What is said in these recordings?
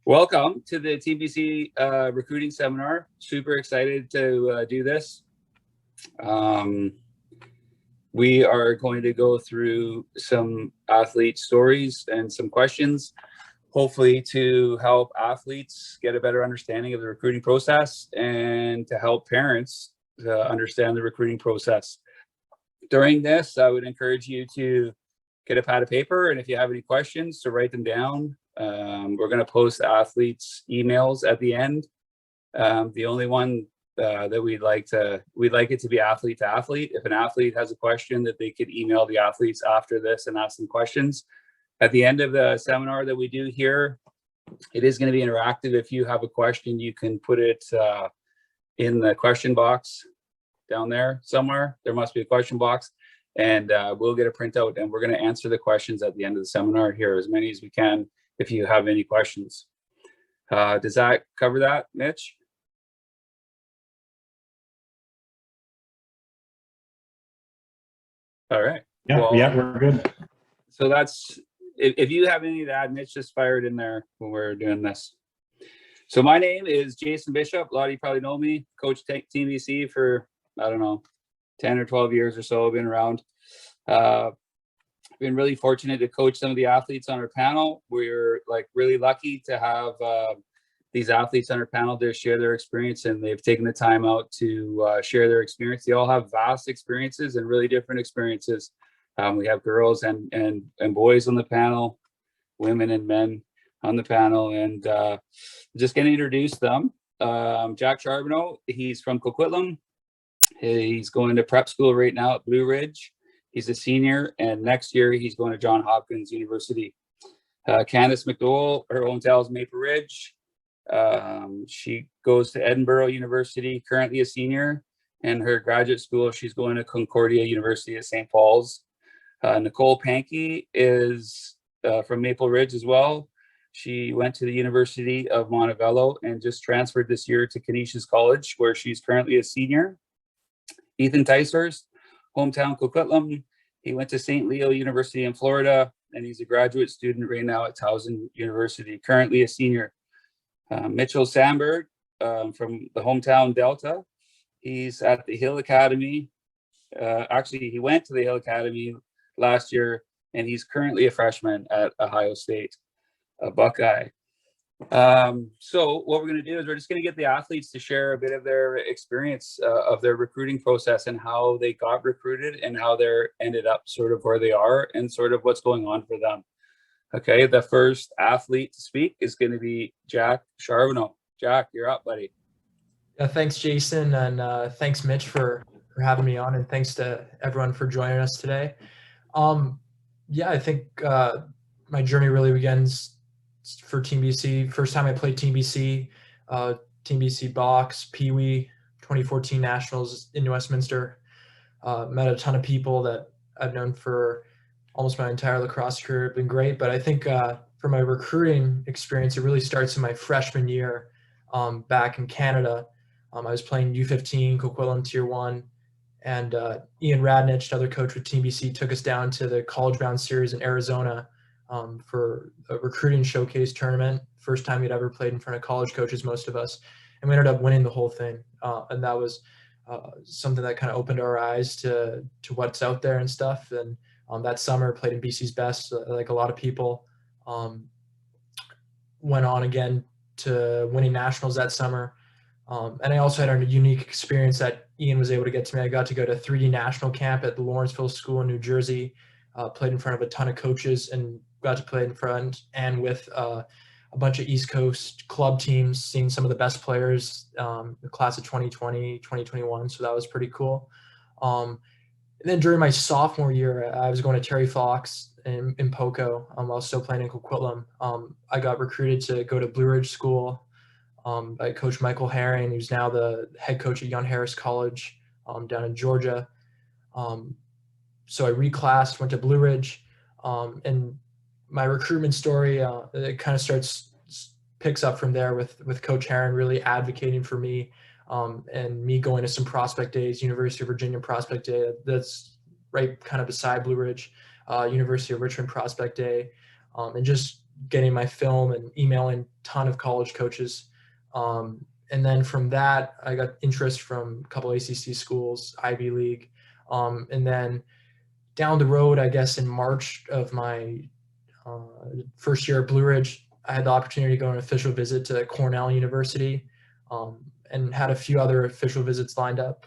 Welcome to the Team BC recruiting seminar. Super excited to do this. We are going to go through some athlete stories and some questions, hopefully to help athletes get a better understanding of the recruiting process and to help parents understand the recruiting process. During this, I would encourage you to get a pad of paper, and if you have any questions, to write them down. We're going to post the athletes' emails at the end. The only one that we'd like it to be athlete to athlete. If an athlete has a question, that they could email the athletes after this and ask them questions. At the end of the seminar that we do here, it is going to be interactive. If you have a question, you can put it in the question box down there somewhere. There must be a question box, and we'll get a printout, and we're going to answer the questions at the end of the seminar here, as many as we can, if you have any questions. Does that cover that, Mitch? All right. Yeah, well, yeah, we're good. So that's, if you have any to add, Mitch, just fire it in there when we're doing this. So my name is Jason Bishop. A lot of you probably know me. Coach Team BC for, I don't know, 10 or 12 years or so. I've been around. Been really fortunate to coach some of the athletes on our panel. We're really lucky to have these athletes on our panel to share their experience, and they've taken the time out to share their experience. They all have vast experiences and really different experiences. We have girls and boys on the panel, women and men on the panel, and just going to introduce them. Jack Charvino, he's from Coquitlam. He's going to prep school right now at Blue Ridge. He's a senior, and next year he's going to Johns Hopkins University. Candace Mcdole, her hometown is Maple Ridge. She goes to Edinburgh University, currently a senior, and her graduate school, she's going to Concordia University at St. Paul's. Nicole Panky is from Maple Ridge as well. She went to the University of Montevallo and just transferred this year to Canisius College, where she's currently a senior. Ethan Ticehurst, hometown Coquitlam. He went to St. Leo University in Florida, and he's a graduate student right now at Towson University, currently a senior. Mitchell Sandberg from the hometown Delta. He's at the Hill Academy. Actually, he went to the Hill Academy last year, and he's currently a freshman at Ohio State, a Buckeye. So what we're going to do is we're just going to get the athletes to share a bit of their experience of their recruiting process and how they got recruited and how they're ended up sort of where they are and sort of what's going on for them. Okay, the first athlete to speak is going to be Jack Charvino. Jack, you're up, buddy. Yeah, thanks, Jason, and thanks, Mitch, for having me on, and thanks to everyone for joining us today. Yeah, I think my journey really begins for Team BC. First time I played Team BC box, Pee Wee, 2014 Nationals in Westminster. Met a ton of people that I've known for almost my entire lacrosse career. It's been great, but I think for my recruiting experience, it really starts in my freshman year back in Canada. I was playing U15, Coquitlam Tier 1, and Ian Radnich, another coach with Team BC, took us down to the College Bound Series in Arizona for a recruiting showcase tournament. First time we'd ever played in front of college coaches, most of us, and we ended up winning the whole thing. And that was something that kind of opened our eyes to what's out there and stuff. And that summer, played in BC's Best, like a lot of people. Went on again to winning nationals that summer. And I also had a unique experience that Ian was able to get to me. I got to go to 3D National Camp at the Lawrenceville School in New Jersey, played in front of a ton of coaches, and got to play in front and with a bunch of East Coast club teams, seeing some of the best players, the class of 2020, 2021. So that was pretty cool. And then during my sophomore year, I was going to Terry Fox in Poco while still playing in Coquitlam. I got recruited to go to Blue Ridge School by Coach Michael Herring, who's now the head coach at Young Harris College down in Georgia. So I reclassed, went to Blue Ridge, and my recruitment story, it kind of picks up from there with Coach Herring really advocating for me. And me going to some prospect days, University of Virginia prospect day, that's right kind of beside Blue Ridge, University of Richmond prospect day, and just getting my film and emailing a ton of college coaches. And then from that, I got interest from a couple ACC schools, Ivy League. And then down the road, I guess in March of my first year at Blue Ridge, I had the opportunity to go on an official visit to Cornell University, and had a few other official visits lined up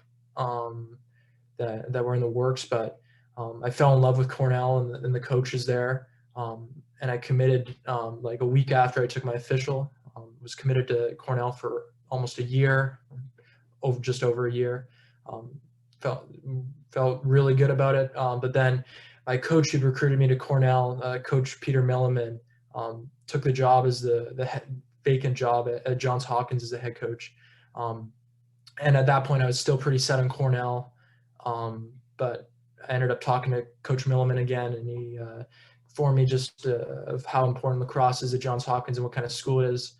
that were in the works. But I fell in love with Cornell and the coaches there. And I committed like a week after I took my official, was committed to Cornell for almost a year, just over a year. Felt really good about it. But then my coach who recruited me to Cornell, Coach Peter Milliman, took the job as the vacant job at Johns Hopkins as the head coach. And at that point, I was still pretty set on Cornell. But I ended up talking to Coach Milliman again, and he informed me just of how important lacrosse is at Johns Hopkins and what kind of school it is.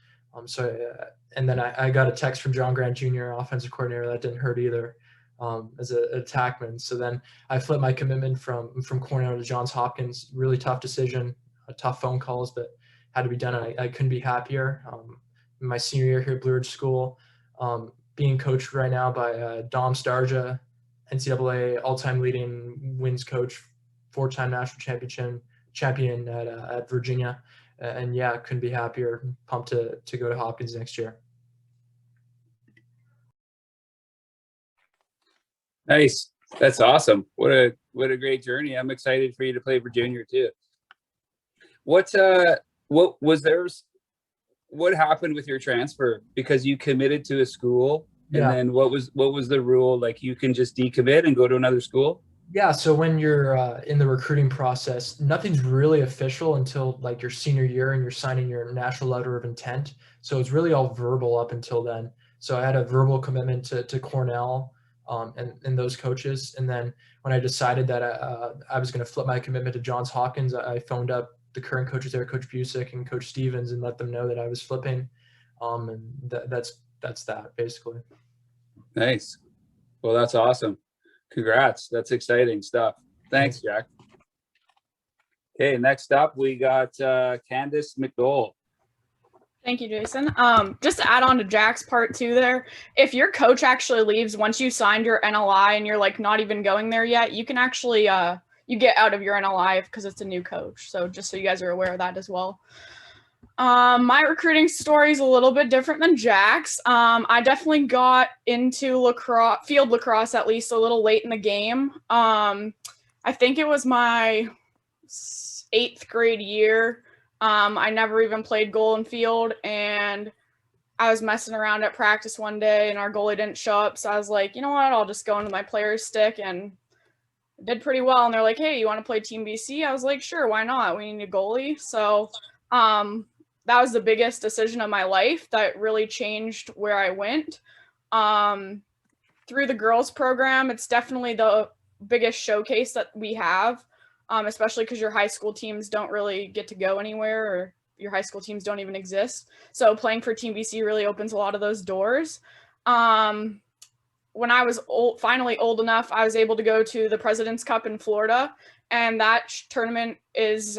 And then I got a text from John Grant Jr., offensive coordinator. That didn't hurt either, as an attackman. So then I flipped my commitment from Cornell to Johns Hopkins. Really tough decision, tough phone calls, but had to be done. And I couldn't be happier. In my senior year here at Blue Ridge School, being coached right now by Dom Starja, NCAA all-time leading wins coach, 4-time national champion at Virginia. And yeah, couldn't be happier. Pumped to go to Hopkins next year. Nice. That's awesome. What a great journey. I'm excited for you to play for junior too. What happened with your transfer? Because you committed to a school, and then what was the rule? Like, you can just decommit and go to another school? Yeah, so when you're in the recruiting process, nothing's really official until like your senior year and you're signing your national letter of intent. So it's really all verbal up until then. So I had a verbal commitment to Cornell and those coaches. And then when I decided that I was going to flip my commitment to Johns Hopkins, I phoned up the current coaches there, Coach Busick and Coach Stevens, and let them know that I was flipping. And that's that basically. Nice. Well, that's awesome. Congrats. That's exciting stuff. Thanks, Jack. Okay, next up we got Candace Mcdole. Thank you, Jason. Just to add on to Jack's part too there, if your coach actually leaves once you signed your NLI and you're like not even going there yet, you can actually you get out of your NLI because it's a new coach. So just so you guys are aware of that as well. My recruiting story is a little bit different than Jack's. I definitely got into lacrosse, field lacrosse, at least a little late in the game. I think it was my 8th grade year. I never even played goal and field, and I was messing around at practice one day and our goalie didn't show up. So I was like, you know what, I'll just go into my player's stick, and did pretty well. And they're like, hey, you want to play Team BC? I was like, sure, why not? We need a goalie. So that was the biggest decision of my life that really changed where I went. Through the girls program, it's definitely the biggest showcase that we have, especially because your high school teams don't really get to go anywhere, or your high school teams don't even exist. So playing for Team BC really opens a lot of those doors. When I was finally old enough, I was able to go to the President's Cup in Florida, and that tournament is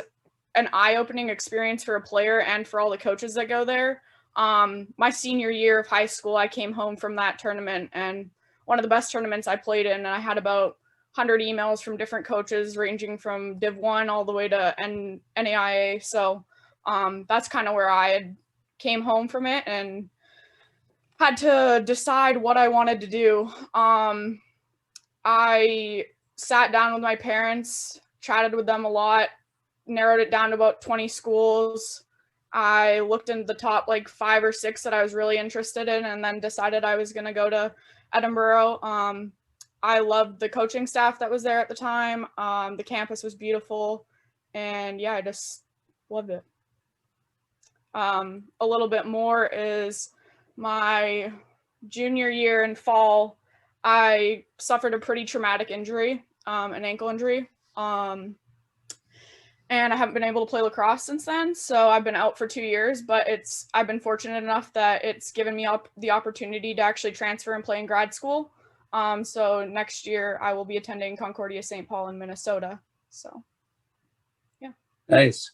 an eye-opening experience for a player and for all the coaches that go there. My senior year of high school, I came home from that tournament, and one of the best tournaments I played in, and I had about 100 emails from different coaches ranging from Div 1 all the way to NAIA. So that's kind of where I came home from it and had to decide what I wanted to do. I sat down with my parents, chatted with them a lot, narrowed it down to about 20 schools. I looked into the top like 5 or 6 that I was really interested in, and then decided I was going to go to Edinburgh. I loved the coaching staff that was there at the time. The campus was beautiful, and yeah, I just loved it. A little bit more is my junior year in fall, I suffered a pretty traumatic injury, an ankle injury. And I haven't been able to play lacrosse since then. So I've been out for 2 years, but I've been fortunate enough that it's given me the opportunity to actually transfer and play in grad school. So next year I will be attending Concordia St. Paul in Minnesota. So, yeah. Nice.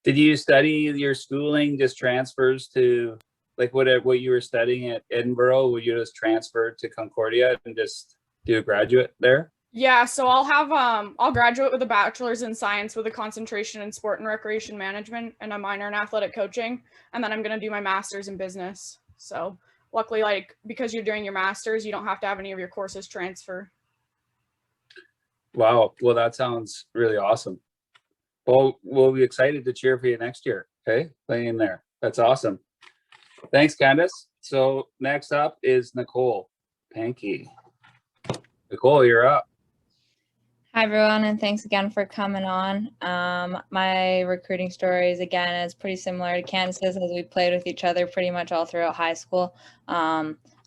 Did you study your schooling just transfers to like what you were studying at Edinburgh? Were you just transferred to Concordia and just do a graduate there? Yeah, so I'll graduate with a bachelor's in science with a concentration in sport and recreation management and a minor in athletic coaching, and then I'm going to do my master's in business. So luckily, like, because you're doing your master's, you don't have to have any of your courses transfer. Wow. Well, that sounds really awesome. Well, we'll be excited to cheer for you next year. Okay, playing there. That's awesome. Thanks, Candace. So next up is Nicole Panky. Nicole, you're up. Hi, everyone, and thanks again for coming on. My recruiting story is, again, is pretty similar to Candace's, as we played with each other pretty much all throughout high school.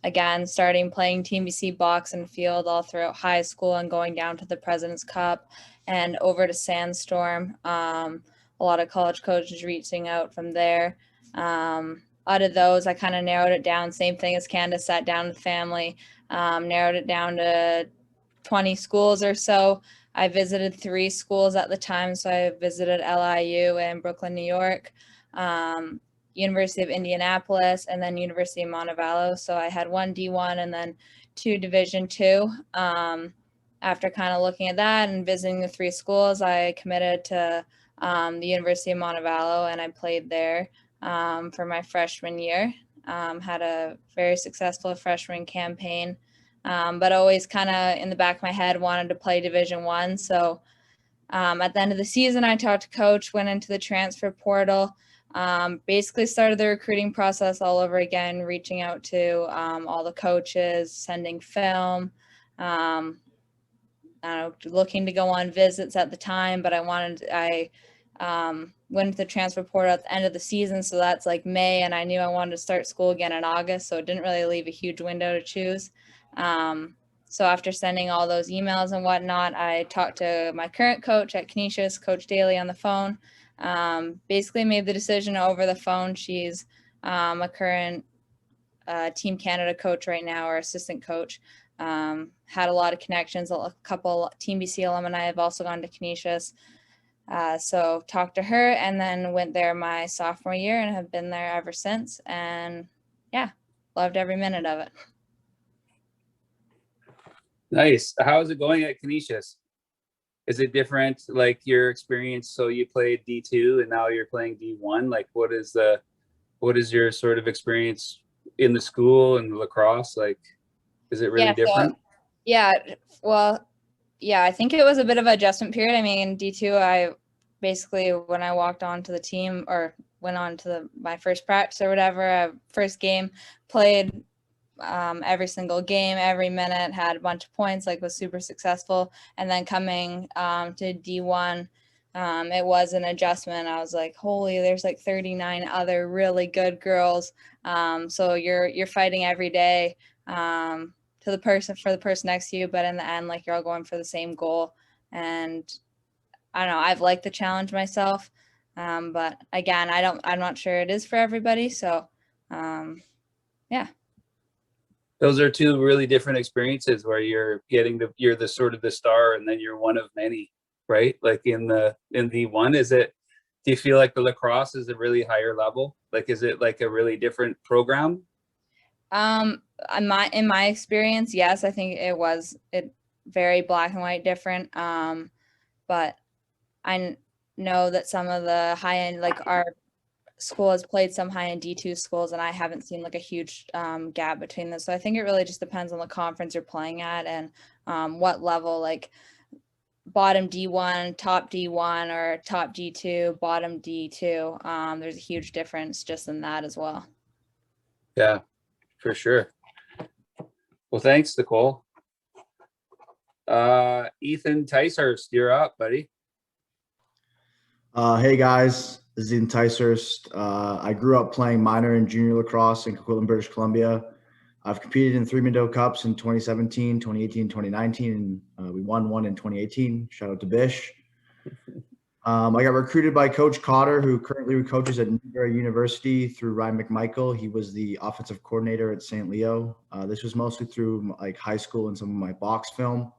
Again, starting playing Team BC box and field all throughout high school and going down to the President's Cup and over to Sandstorm. A lot of college coaches reaching out from there. Out of those, I kind of narrowed it down. Same thing as Candace, sat down with family, narrowed it down to 20 schools or so. I visited 3 schools at the time. So I visited LIU in Brooklyn, New York, University of Indianapolis, and then University of Montevallo. So I had 1 D1 and then 2 Division II. After kind of looking at that and visiting the 3 schools, I committed to the University of Montevallo, and I played there for my freshman year. Had a very successful freshman campaign. But always kind of in the back of my head wanted to play Division I. So at the end of the season, I talked to coach, went into the transfer portal, basically started the recruiting process all over again, reaching out to all the coaches, sending film, looking to go on visits at the time, but I went to the transfer portal at the end of the season. So that's like May, and I knew I wanted to start school again in August. So it didn't really leave a huge window to choose. So after sending all those emails and whatnot, I talked to my current coach at Canisius, Coach Daly, on the phone. Basically made the decision over the phone. She's a current Team Canada coach right now, or assistant coach. Had a lot of connections. A couple Team BC alumni have also gone to Canisius. So talked to her and then went there my sophomore year and have been there ever since. And yeah, loved every minute of it. Nice. How is it going at Canisius? Is it different, like your experience? So you played D2 and now you're playing D1. Like, what is your sort of experience in the school and the lacrosse? Like, is it really different? I think it was a bit of an adjustment period. I mean, D2, I basically, when I walked onto the team or went on to my first practice or whatever, first game, played every single game, every minute, had a bunch of points, like was super successful. And then coming to D1, it was an adjustment. I was like, holy, there's like 39 other really good girls. So you're fighting every day for the person next to you, but in the end, like, you're all going for the same goal. And I don't know, I've liked the challenge myself. But again, I'm not sure it is for everybody. So yeah. Those are 2 really different experiences where you're the sort of the star and then you're one of many, right? Like in D1, do you feel like the lacrosse is a really higher level? Like, is it like a really different program? In my experience, yes, I think it very black and white different. But I know that some of the high end, like our school has played some high end D2 schools, and I haven't seen like a huge gap between them. So I think it really just depends on the conference you're playing at and what level, like bottom D1, top D1, or top D2, bottom D2. There's a huge difference just in that as well. Yeah, for sure. Well, thanks, Nicole. Ethan Ticehurst, you're up, buddy. Hey guys, this is Ethan Ticehurst. I grew up playing minor and junior lacrosse in Coquitlam, British Columbia. I've competed in 3 Mendo Cups in 2017, 2018, 2019, and we won one in 2018. Shout out to Bish. I got recruited by Coach Cotter, who currently coaches at Newberry University, through Ryan McMichael. He was the offensive coordinator at St. Leo. This was mostly through like high school and some of my box film.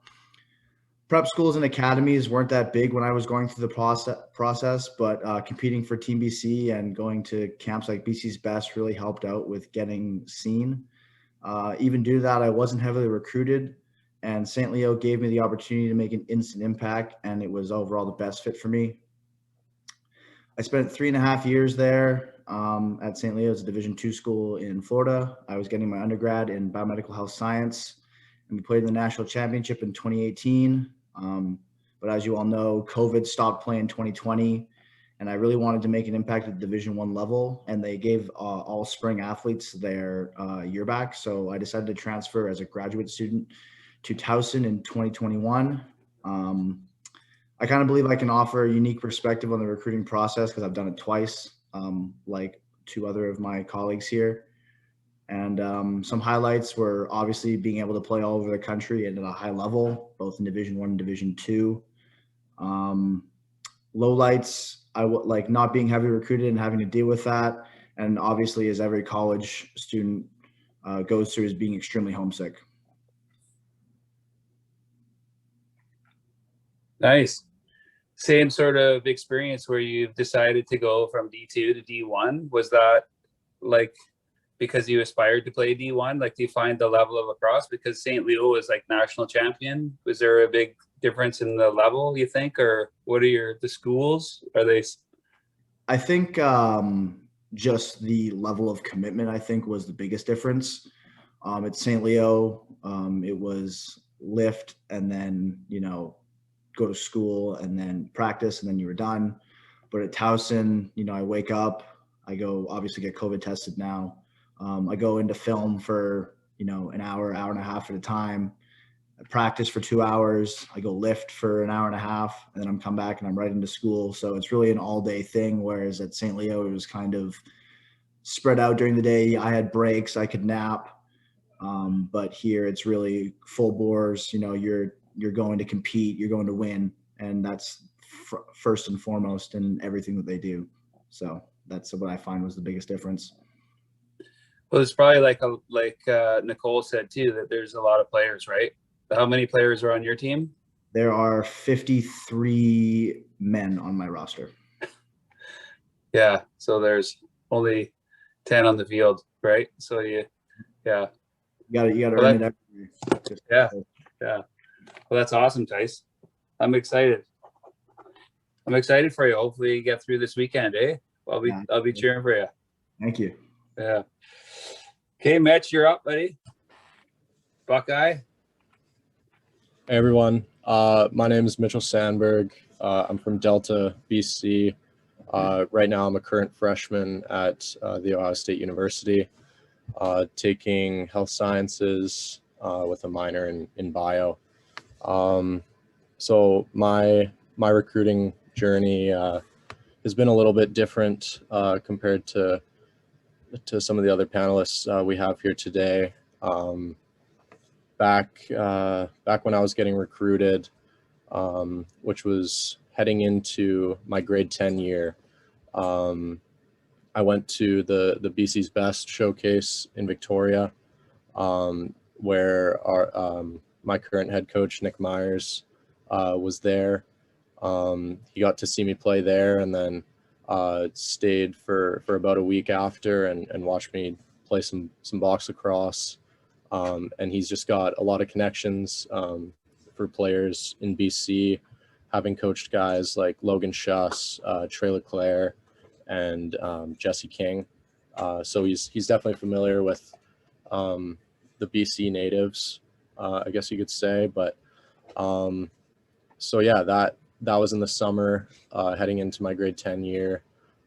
Prep schools and academies weren't that big when I was going through the process, but competing for Team BC and going to camps like BC's Best really helped out with getting seen. Even due to that, I wasn't heavily recruited, and St. Leo gave me the opportunity to make an instant impact, and it was overall the best fit for me. I spent 3.5 years there at St. Leo's, a Division II school in Florida. I was getting my undergrad in biomedical health science, and we played in the national championship in 2018. But as you all know, COVID stopped playing in 2020, and I really wanted to make an impact at the Division I level, and they gave all spring athletes their year back. So I decided to transfer as a graduate student to Towson in 2021. I kind of believe I can offer a unique perspective on the recruiting process because I've done it twice, like 2 other of my colleagues here. And some highlights were obviously being able to play all over the country and at a high level, both in Division I and Division II. Lowlights, I would like not being heavily recruited and having to deal with that. And obviously, as every college student goes through, is being extremely homesick. Nice. Same sort of experience where you've decided to go from D2 to D1. Was that like because you aspired to play D1? Like, do you find the level of lacrosse, because St. Leo is like national champion? Was there a big difference in the level, you think, or what are the schools? Are they? I think just the level of commitment, I think, was the biggest difference. At St. Leo, it was lift and then, go to school and then practice and then you were done. But at Towson, I wake up, I go obviously get COVID tested now. I go into film for, an hour and a half at a time. I practice for 2 hours. I go lift for an hour and a half, and then I'm come back and I'm right into school. So it's really an all day thing. Whereas at St. Leo, it was kind of spread out during the day. I had breaks, I could nap. But here it's really full bores. You're going to compete, you're going to win. And that's first and foremost in everything that they do. So that's what I find was the biggest difference. Well, it's probably like Nicole said too, that there's a lot of players, right? How many players are on your team? There are 53 men on my roster. Yeah, so there's only 10 on the field, right? So you gotta earn it every year. Yeah. Well, that's awesome, Tice. I'm excited for you. Hopefully you get through this weekend, eh? I'll be cheering for you. Thank you. Yeah. Okay, Mitch, you're up, buddy. Buckeye. Hey everyone, my name is Mitchell Sandberg. I'm from Delta, BC. Right now I'm a current freshman at The Ohio State University, taking health sciences with a minor in bio. So my recruiting journey has been a little bit different compared to some of the other panelists we have here today. Back when I was getting recruited, which was heading into my grade 10 year, I went to the BC's Best showcase in Victoria, where my current head coach, Nick Myers, was there. He got to see me play there, and then stayed for about a week after and watched me play some box lacrosse. And he's just got a lot of connections for players in BC, having coached guys like Logan Schuss, Trey Leclerc, and Jesse King. So he's definitely familiar with the BC natives, I guess you could say. But so yeah, that was in the summer, heading into my grade 10 year.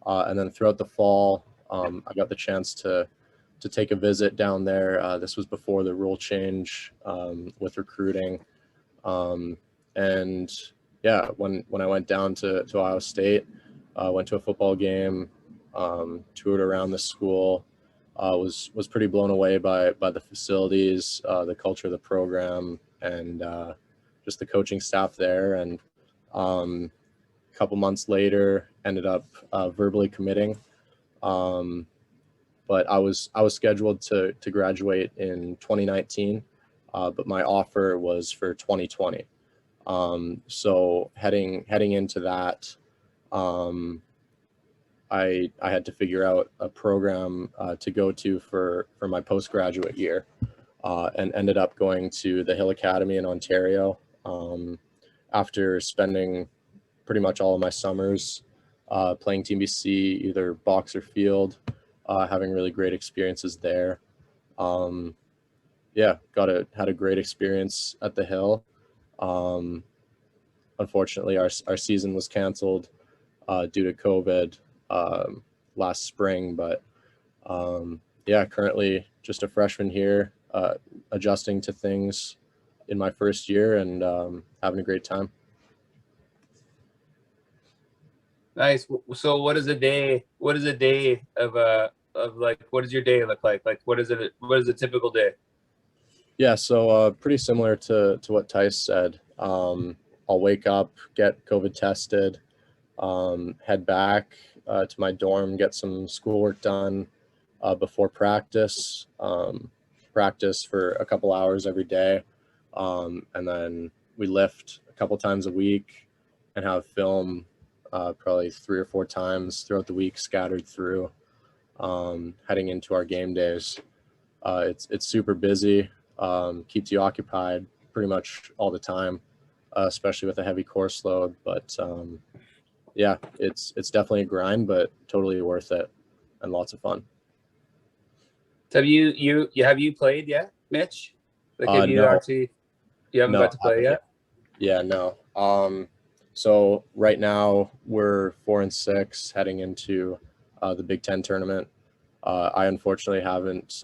And then throughout the fall, I got the chance to take a visit down there. This was before the rule change with recruiting. And yeah, when I went down to Ohio State, went to a football game, toured around the school, was pretty blown away by the facilities, the culture of the program, and just the coaching staff there. And a couple months later, ended up verbally committing. But I was scheduled to graduate in 2019, but my offer was for 2020. So heading into that, I had to figure out a program to go to for my postgraduate year, and ended up going to the Hill Academy in Ontario, after spending pretty much all of my summers playing Team BC, either box or field, having really great experiences there. Yeah, had a great experience at the Hill. Unfortunately, our season was canceled due to COVID last spring, but yeah, currently just a freshman here, adjusting to things in my first year, and having a great time. Nice. So what is a day of like, what does your day look like? Like, what is a typical day? Yeah, so pretty similar to what Tice said. I'll wake up, get COVID tested, head back to my dorm, get some schoolwork done before practice, practice for a couple hours every day, and then we lift a couple times a week and have film probably 3 or 4 times throughout the week scattered through, heading into our game days. It's super busy, keeps you occupied pretty much all the time, especially with a heavy course load. But yeah, it's definitely a grind, but totally worth it and lots of fun. Have you played yet, Mitch? Like, have you No. actually, you haven't got to play yet? Yeah, no. So right now we're 4-6 heading into the Big Ten tournament. I unfortunately haven't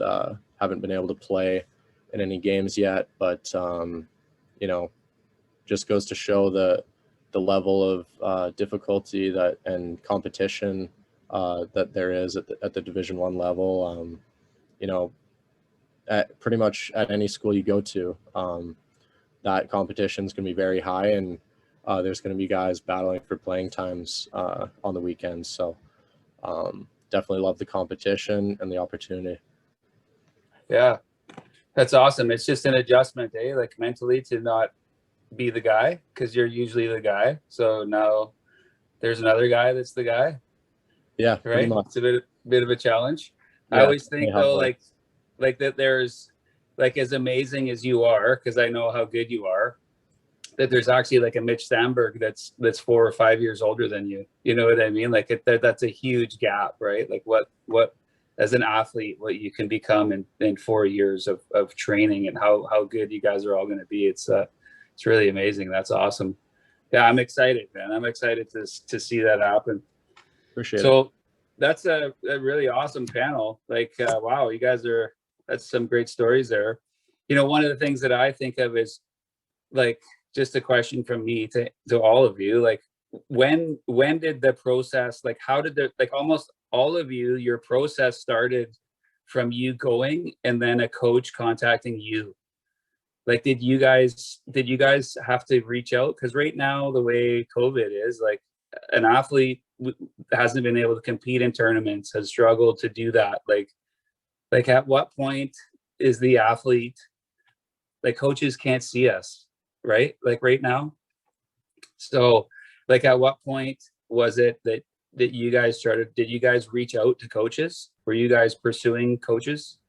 been able to play in any games yet, but you know, just goes to show the level of difficulty and competition that there is at the Division I level. You know, pretty much at any school you go to, that competition is going to be very high, and there's going to be guys battling for playing times on the weekends. So definitely love the competition and the opportunity. Yeah, that's awesome. It's just an adjustment, eh? Like, mentally, to not be the guy, because you're usually the guy. So now there's another guy that's the guy. Yeah, Right. It's a bit of a challenge. Yeah, I always think though, like that there's, like, as amazing as you are, because I know how good you are, that there's actually like a Mitch Sandberg that's 4 or 5 years older than you. You know what I mean? Like, that's a huge gap, right? Like what as an athlete, what you can become in 4 years of training, and how good you guys are all going to be. It's really amazing. That's awesome. Yeah, I'm excited, man. I'm excited to see that happen. Appreciate it. So that's a really awesome panel. Like, wow, you guys that's some great stories there. You know, one of the things that I think of is, like, just a question from me to all of you. Like, when did the process, like, how did like, almost all of you, your process started from you going and then a coach contacting you? Like, did you guys have to reach out? Because right now, the way COVID is, like, an athlete hasn't been able to compete in tournaments, has struggled to do that. Like at what point is the athlete, like, coaches can't see us, right? Like right now. So, like, at what point was it that you guys started? Did you guys reach out to coaches? Were you guys pursuing coaches?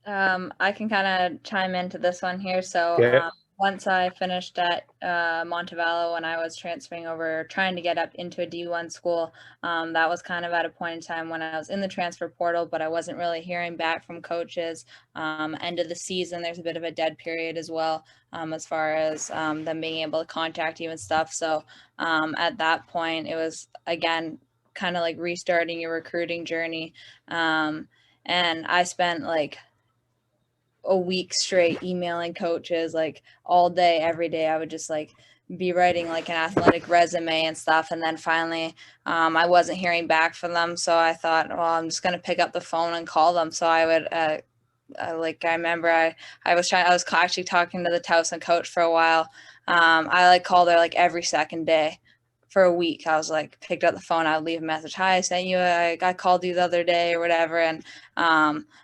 I can kind of chime into this one here. So Okay. Once I finished at Montevallo, when I was transferring over, trying to get up into a D1 school, that was kind of at a point in time when I was in the transfer portal, but I wasn't really hearing back from coaches. End of the season, there's a bit of a dead period as well, as far as them being able to contact you and stuff. So at that point, it was, again, kind of like restarting your recruiting journey. And I spent like a week straight emailing coaches, like all day, every day. I would just like be writing like an athletic resume and stuff. And then finally, I wasn't hearing back from them. So I thought, well, I'm just going to pick up the phone and call them. So I would, I remember I was actually talking to the Towson coach for a while. I like called her like every second day for a week. I was like, picked up the phone, I would leave a message. Hi, I sent you, I called you the other day or whatever. And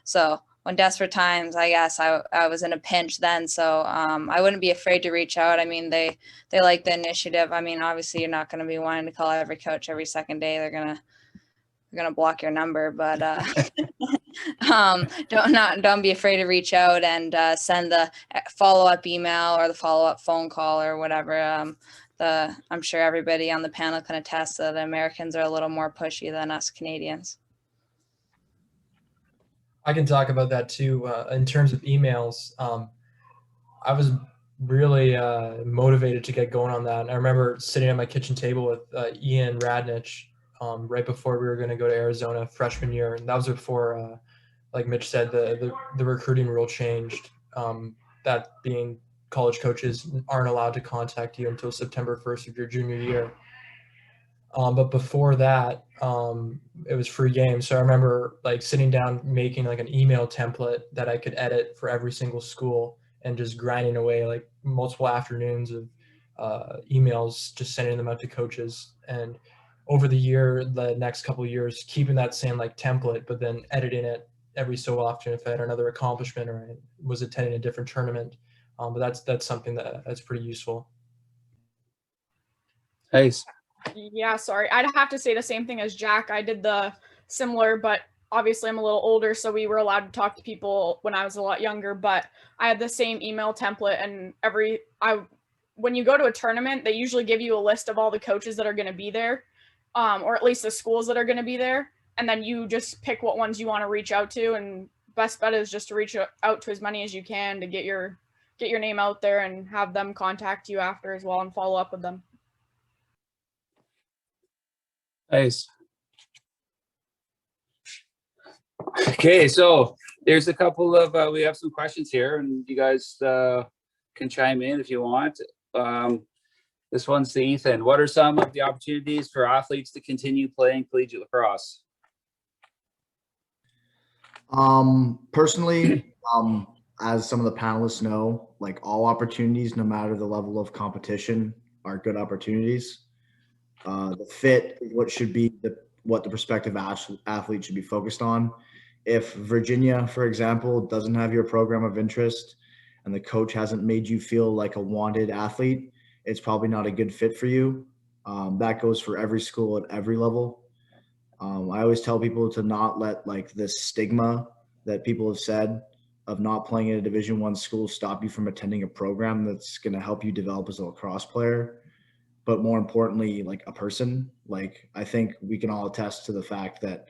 so when desperate times, I guess I was in a pinch then. So I wouldn't be afraid to reach out. I mean, they like the initiative. I mean, obviously you're not going to be wanting to call every coach every second day. They're going to block your number, but don't be afraid to reach out and send the follow-up email or the follow-up phone call or whatever. I'm sure everybody on the panel can attest that Americans are a little more pushy than us Canadians. I can talk about that too. In terms of emails, I was really motivated to get going on that. And I remember sitting at my kitchen table with Ian Radnich right before we were going to go to Arizona freshman year. And that was before, like Mitch said, the recruiting rule changed, that being college coaches aren't allowed to contact you until September 1st of your junior year. But before that, it was free game. So I remember like sitting down, making like an email template that I could edit for every single school and just grinding away like multiple afternoons of emails, just sending them out to coaches. And over the next couple of years, keeping that same like template, but then editing it every so often if I had another accomplishment or I was attending a different tournament. But that's something that's pretty useful. Nice. Yeah, sorry. I'd have to say the same thing as Jack. I did the similar, but obviously I'm a little older, so we were allowed to talk to people when I was a lot younger, but I had the same email template, and when you go to a tournament, they usually give you a list of all the coaches that are going to be there, or at least the schools that are going to be there, and then you just pick what ones you want to reach out to, and best bet is just to reach out to as many as you can to get your name out there and have them contact you after as well and follow up with them. Nice. Okay, so there's a couple of we have some questions here, and you guys can chime in if you want. This one's to Ethan. What are some of the opportunities for athletes to continue playing collegiate lacrosse? Personally, as some of the panelists know, like all opportunities, no matter the level of competition, are good opportunities. The fit is what the prospective athlete should be focused on. If Virginia, for example, doesn't have your program of interest and the coach hasn't made you feel like a wanted athlete, it's probably not a good fit for you. That goes for every school at every level. I always tell people to not let like this stigma that people have said of not playing at a Division I school stop you from attending a program that's going to help you develop as a lacrosse player. But more importantly, like a person. Like I think we can all attest to the fact that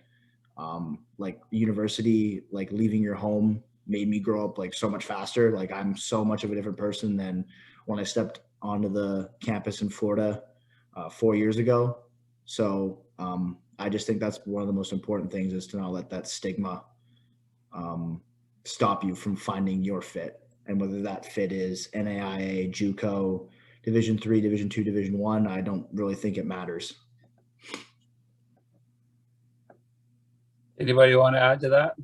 like university, like leaving your home made me grow up like so much faster. Like I'm so much of a different person than when I stepped onto the campus in Florida 4 years ago. So I just think that's one of the most important things, is to not let that stigma stop you from finding your fit. And whether that fit is NAIA, JUCO, Division III, Division II, Division I, I don't really think it matters. Anybody want to add to that?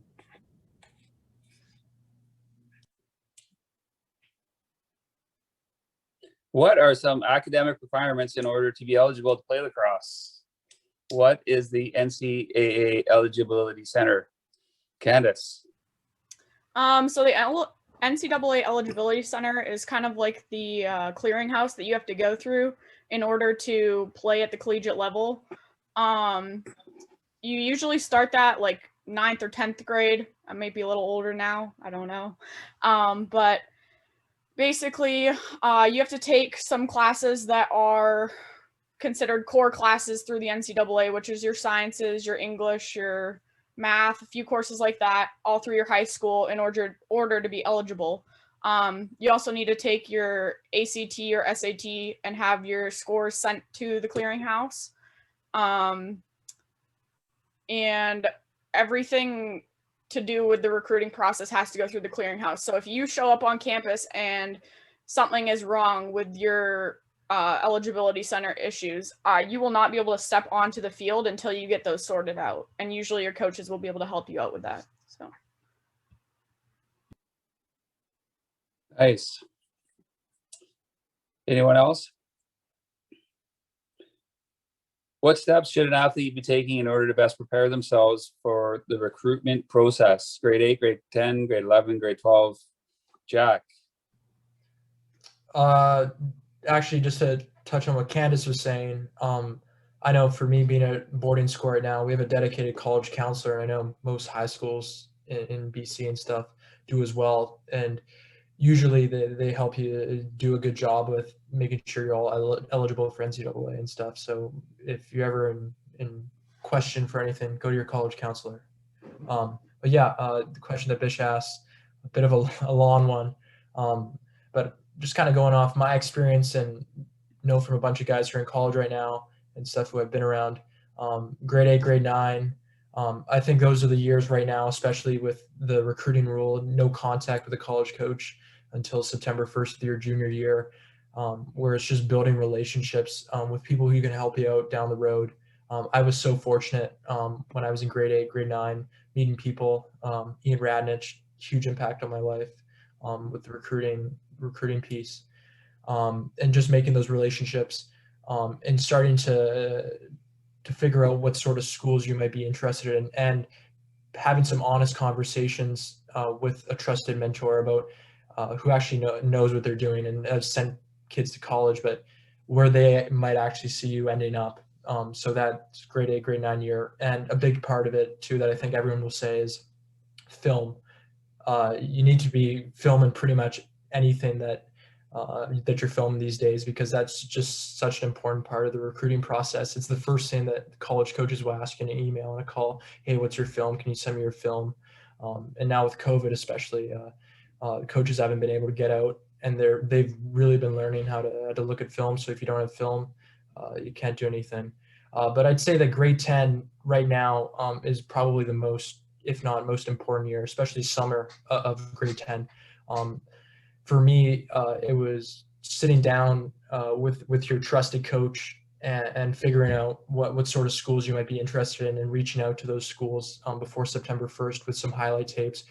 What are some academic requirements in order to be eligible to play lacrosse? What is the NCAA Eligibility Center? Candace. So the NCAA Eligibility Center is kind of like the clearinghouse that you have to go through in order to play at the collegiate level. You usually start that like 9th or 10th grade. I may be a little older now. I don't know. But basically, you have to take some classes that are considered core classes through the NCAA, which is your sciences, your English, your math, a few courses like that, all through your high school in order to be eligible. You also need to take your ACT or SAT and have your scores sent to the clearinghouse. And everything to do with the recruiting process has to go through the clearinghouse. So if you show up on campus and something is wrong with your eligibility center issues, you will not be able to step onto the field until you get those sorted out. And usually your coaches will be able to help you out with that. So. Nice. Anyone else? What steps should an athlete be taking in order to best prepare themselves for for the recruitment process? Grade 8, grade 10, grade 11, grade 12. Jack. Actually, just to touch on what Candace was saying, I know for me being a boarding school right now, we have a dedicated college counselor. I know most high schools in BC and stuff do as well. And usually they help you do a good job with making sure you're all eligible for NCAA and stuff. So if you're ever in question for anything, go to your college counselor. But yeah, the question that Bish asked, a bit of a long one, but just kind of going off my experience and know from a bunch of guys who are in college right now and stuff who have been around, grade 8, grade 9. I think those are the years right now, especially with the recruiting rule, no contact with a college coach until September 1st of your junior year, where it's just building relationships with people who can help you out down the road. I was so fortunate when I was in grade 8, grade 9, meeting people. Ian Radnich, huge impact on my life with the recruiting piece, and just making those relationships and starting to figure out what sort of schools you might be interested in, and having some honest conversations with a trusted mentor about who actually knows what they're doing and has sent kids to college, but where they might actually see you ending up. So that's grade 8, grade 9 year. And a big part of it too that I think everyone will say is film. You need to be filming pretty much anything that you're filming these days, because that's just such an important part of the recruiting process. It's the first thing that college coaches will ask in an email and a call. Hey, what's your film? Can you send me your film? And now with COVID especially, coaches haven't been able to get out, and they've really been learning how to look at film. So if you don't have film, you can't do anything. But I'd say that grade 10 right now is probably the most, if not most important year, especially summer of grade 10. For me, it was sitting down with your trusted coach and figuring out what sort of schools you might be interested in, and reaching out to those schools before September 1st with some highlight tapes.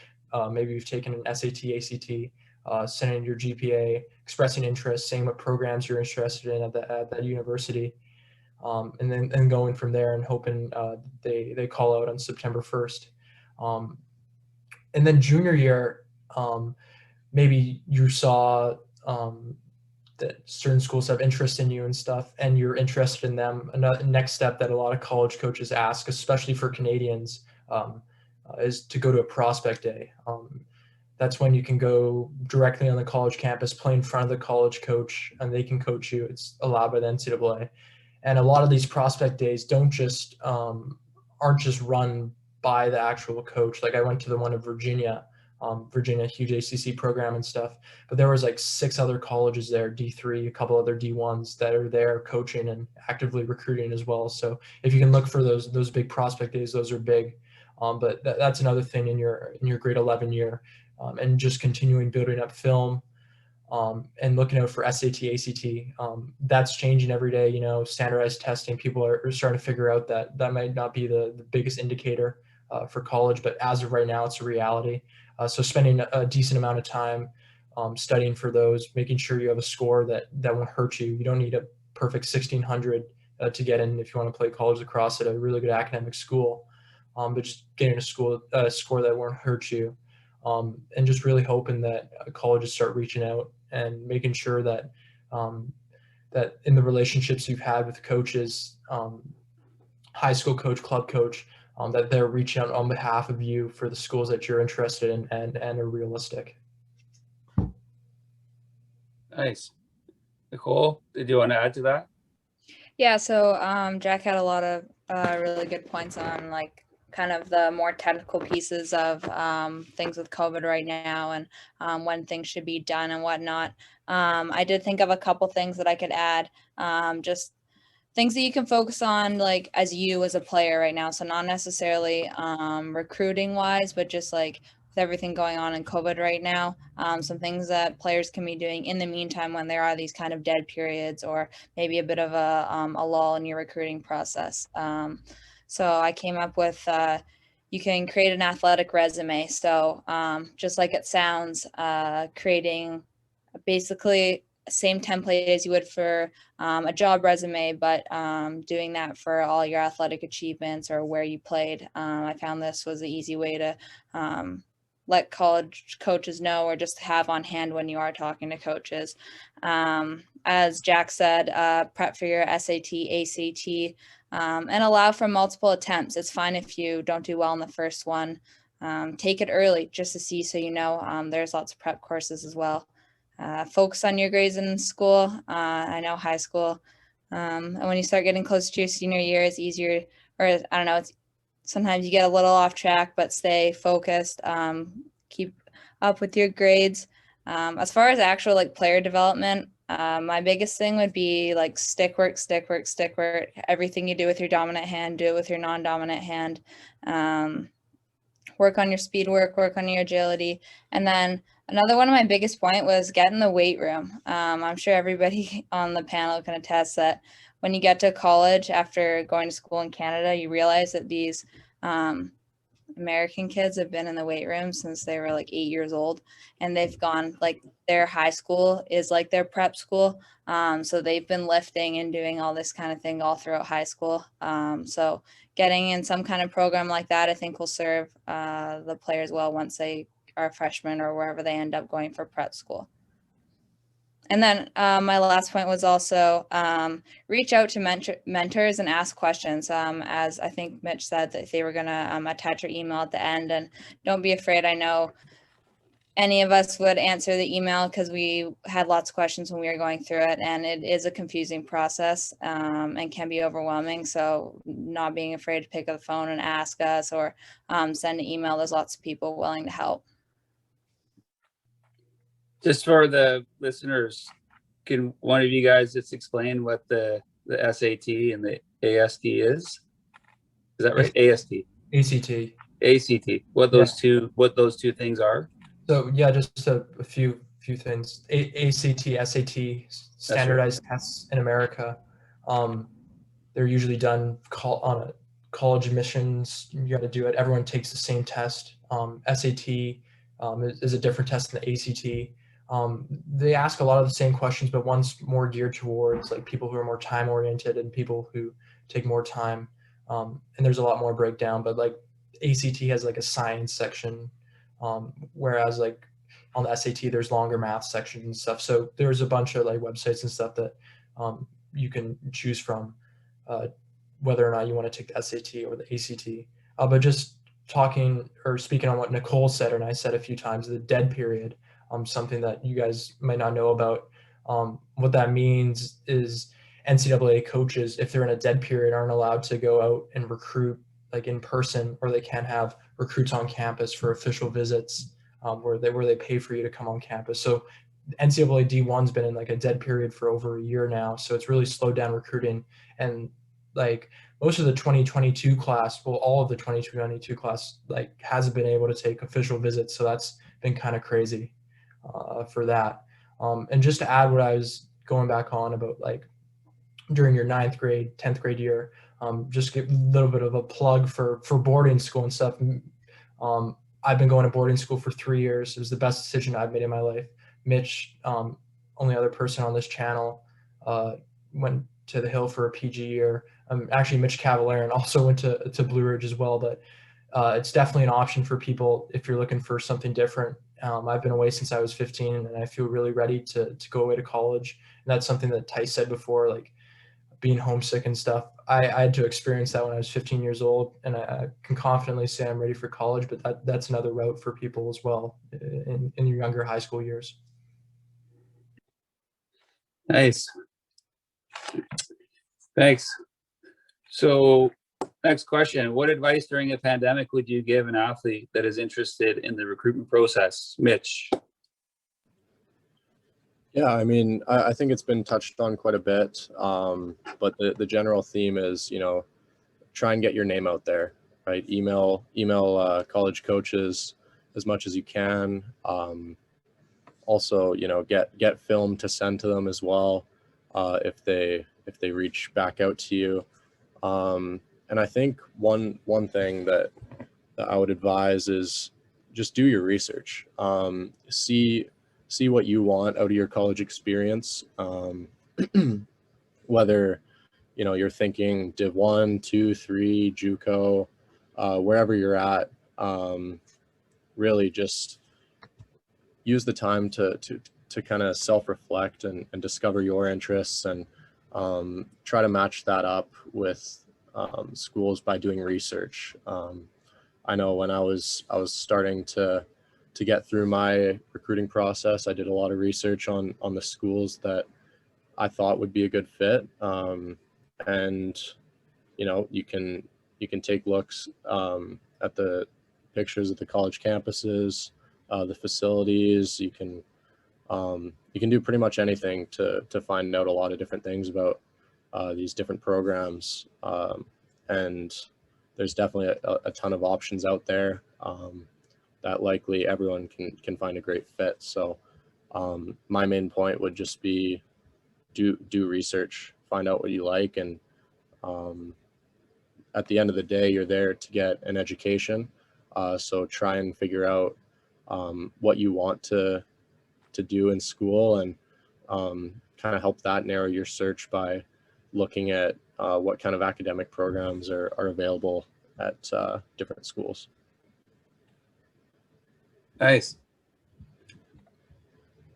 Maybe you've taken an SAT, ACT, sending your GPA, expressing interest, saying what programs you're interested in at that university, and then going from there and hoping they call out on September 1st. And then junior year, maybe you saw that certain schools have interest in you and stuff, and you're interested in them. Another next step that a lot of college coaches ask, especially for Canadians, is to go to a prospect day. That's when you can go directly on the college campus, play in front of the college coach, and they can coach you. It's allowed by the NCAA. And a lot of these prospect days aren't just run by the actual coach. Like I went to the one in Virginia, huge ACC program and stuff, but there was like 6 other colleges there, D3, a couple other D1s that are there coaching and actively recruiting as well. So if you can look for those big prospect days, those are big. But that's another thing in your grade 11 year, and just continuing building up film, and looking out for SAT, ACT. That's changing every day. Standardized testing. People are starting to figure out that might not be the biggest indicator for college, but as of right now, it's a reality. So spending a decent amount of time studying for those, making sure you have a score that won't hurt you. You don't need a perfect 1600 to get in if you want to play college lacrosse at a really good academic school, but just getting a score that won't hurt you, and just really hoping that colleges start reaching out and making sure that that in the relationships you've had with coaches, high school coach, club coach, that they're reaching out on behalf of you for the schools that you're interested in and are realistic. Nice. Nicole, did you want to add to that? Yeah, so Jack had a lot of really good points on like kind of the more technical pieces of things with COVID right now, and when things should be done and whatnot. I did think of a couple things that I could add, just things that you can focus on like as a player right now. So not necessarily recruiting wise, but just like with everything going on in COVID right now, some things that players can be doing in the meantime when there are these kind of dead periods or maybe a bit of a lull in your recruiting process. So I came up with, you can create an athletic resume. So just like it sounds, creating basically same template as you would for a job resume, but doing that for all your athletic achievements or where you played. I found this was an easy way to let college coaches know, or just have on hand when you are talking to coaches. As Jack said, prep for your SAT, ACT, and allow for multiple attempts. It's fine if you don't do well in the first one. Take it early just to see, so you know. There's lots of prep courses as well. Focus on your grades in school. I know high school, and when you start getting close to your senior year, it's easier, or I don't know, it's sometimes you get a little off track, but stay focused. Keep up with your grades. As far as actual like player development, my biggest thing would be like stick work. Everything you do with your dominant hand, do it with your non-dominant hand. Work on your speed work on your agility. And then another one of my biggest point was get in the weight room. I'm sure everybody on the panel can attest that when you get to college after going to school in Canada, you realize that these American kids have been in the weight room since they were like 8 years old, and they've gone, like, their high school is like their prep school. So they've been lifting and doing all this kind of thing all throughout high school. So getting in some kind of program like that, I think will serve the players well once they are freshmen or wherever they end up going for prep school. And then my last point was also reach out to mentors and ask questions. As I think Mitch said, that they were going to attach your email at the end, and don't be afraid. I know any of us would answer the email because we had lots of questions when we were going through it, and it is a confusing process and can be overwhelming. So not being afraid to pick up the phone and ask us, or send an email. There's lots of people willing to help. Just for the listeners, can one of you guys just explain what the SAT and the AST is? Is that right? AST. ACT. What those two things are? So yeah, just a few things. ACT, SAT, standardized tests in America. They're usually done on a college admissions. You got to do it. Everyone takes the same test. SAT is a different test than the ACT. They ask a lot of the same questions, but one's more geared towards like people who are more time oriented and people who take more time. And there's a lot more breakdown, but like ACT has like a science section, whereas like on the SAT, there's longer math sections and stuff. So there's a bunch of like websites and stuff that you can choose from whether or not you want to take the SAT or the ACT. But just talking or speaking on what Nicole said, and I said a few times, the dead period. Something that you guys might not know about. What that means is NCAA coaches, if they're in a dead period, aren't allowed to go out and recruit like in person, or they can't have recruits on campus for official visits where they pay for you to come on campus. So NCAA D1's been in like a dead period for over a year now. So it's really slowed down recruiting, and like most of the 2022 class, well, all of the 2022 class like hasn't been able to take official visits. So that's been kind of crazy. For that. And just to add what I was going back on about, like during your 9th grade, 10th grade year, just give a little bit of a plug for boarding school and stuff. I've been going to boarding school for 3 years. It was the best decision I've made in my life. Mitch, only other person on this channel, went to the Hill for a PG year. Actually, Mitch Cavalier, and also went to Blue Ridge as well. But it's definitely an option for people if you're looking for something different. I've been away since I was 15, and I feel really ready to go away to college. And that's something that Tice said before, like being homesick and stuff. I had to experience that when I was 15 years old, and I can confidently say I'm ready for college, but that's another route for people as well in your younger high school years. Nice. Thanks. So next question, what advice during a pandemic would you give an athlete that is interested in the recruitment process? Mitch. Yeah, I mean, I think it's been touched on quite a bit, but the general theme is, try and get your name out there, right? Email college coaches as much as you can. Also, get film to send to them as well if they reach back out to you. And I think one thing that I would advise is just do your research. See see what you want out of your college experience. Whether, you know, you're thinking Div 1, 2, 3, JUCO, wherever you're at, really just use the time to kind of self-reflect and discover your interests, and try to match that up with schools by doing research. I know when I was starting to get through my recruiting process, I did a lot of research on the schools that I thought would be a good fit. And, you know, you can take looks at the pictures of the college campuses, the facilities. You can do pretty much anything to find out a lot of different things about these different programs. And there's definitely a ton of options out there that likely everyone can find a great fit. So my main point would just be do research, find out what you like, and at the end of the day, you're there to get an education. So try and figure out what you want to do in school, and kind of help that narrow your search by looking at what kind of academic programs are available at different schools. Nice.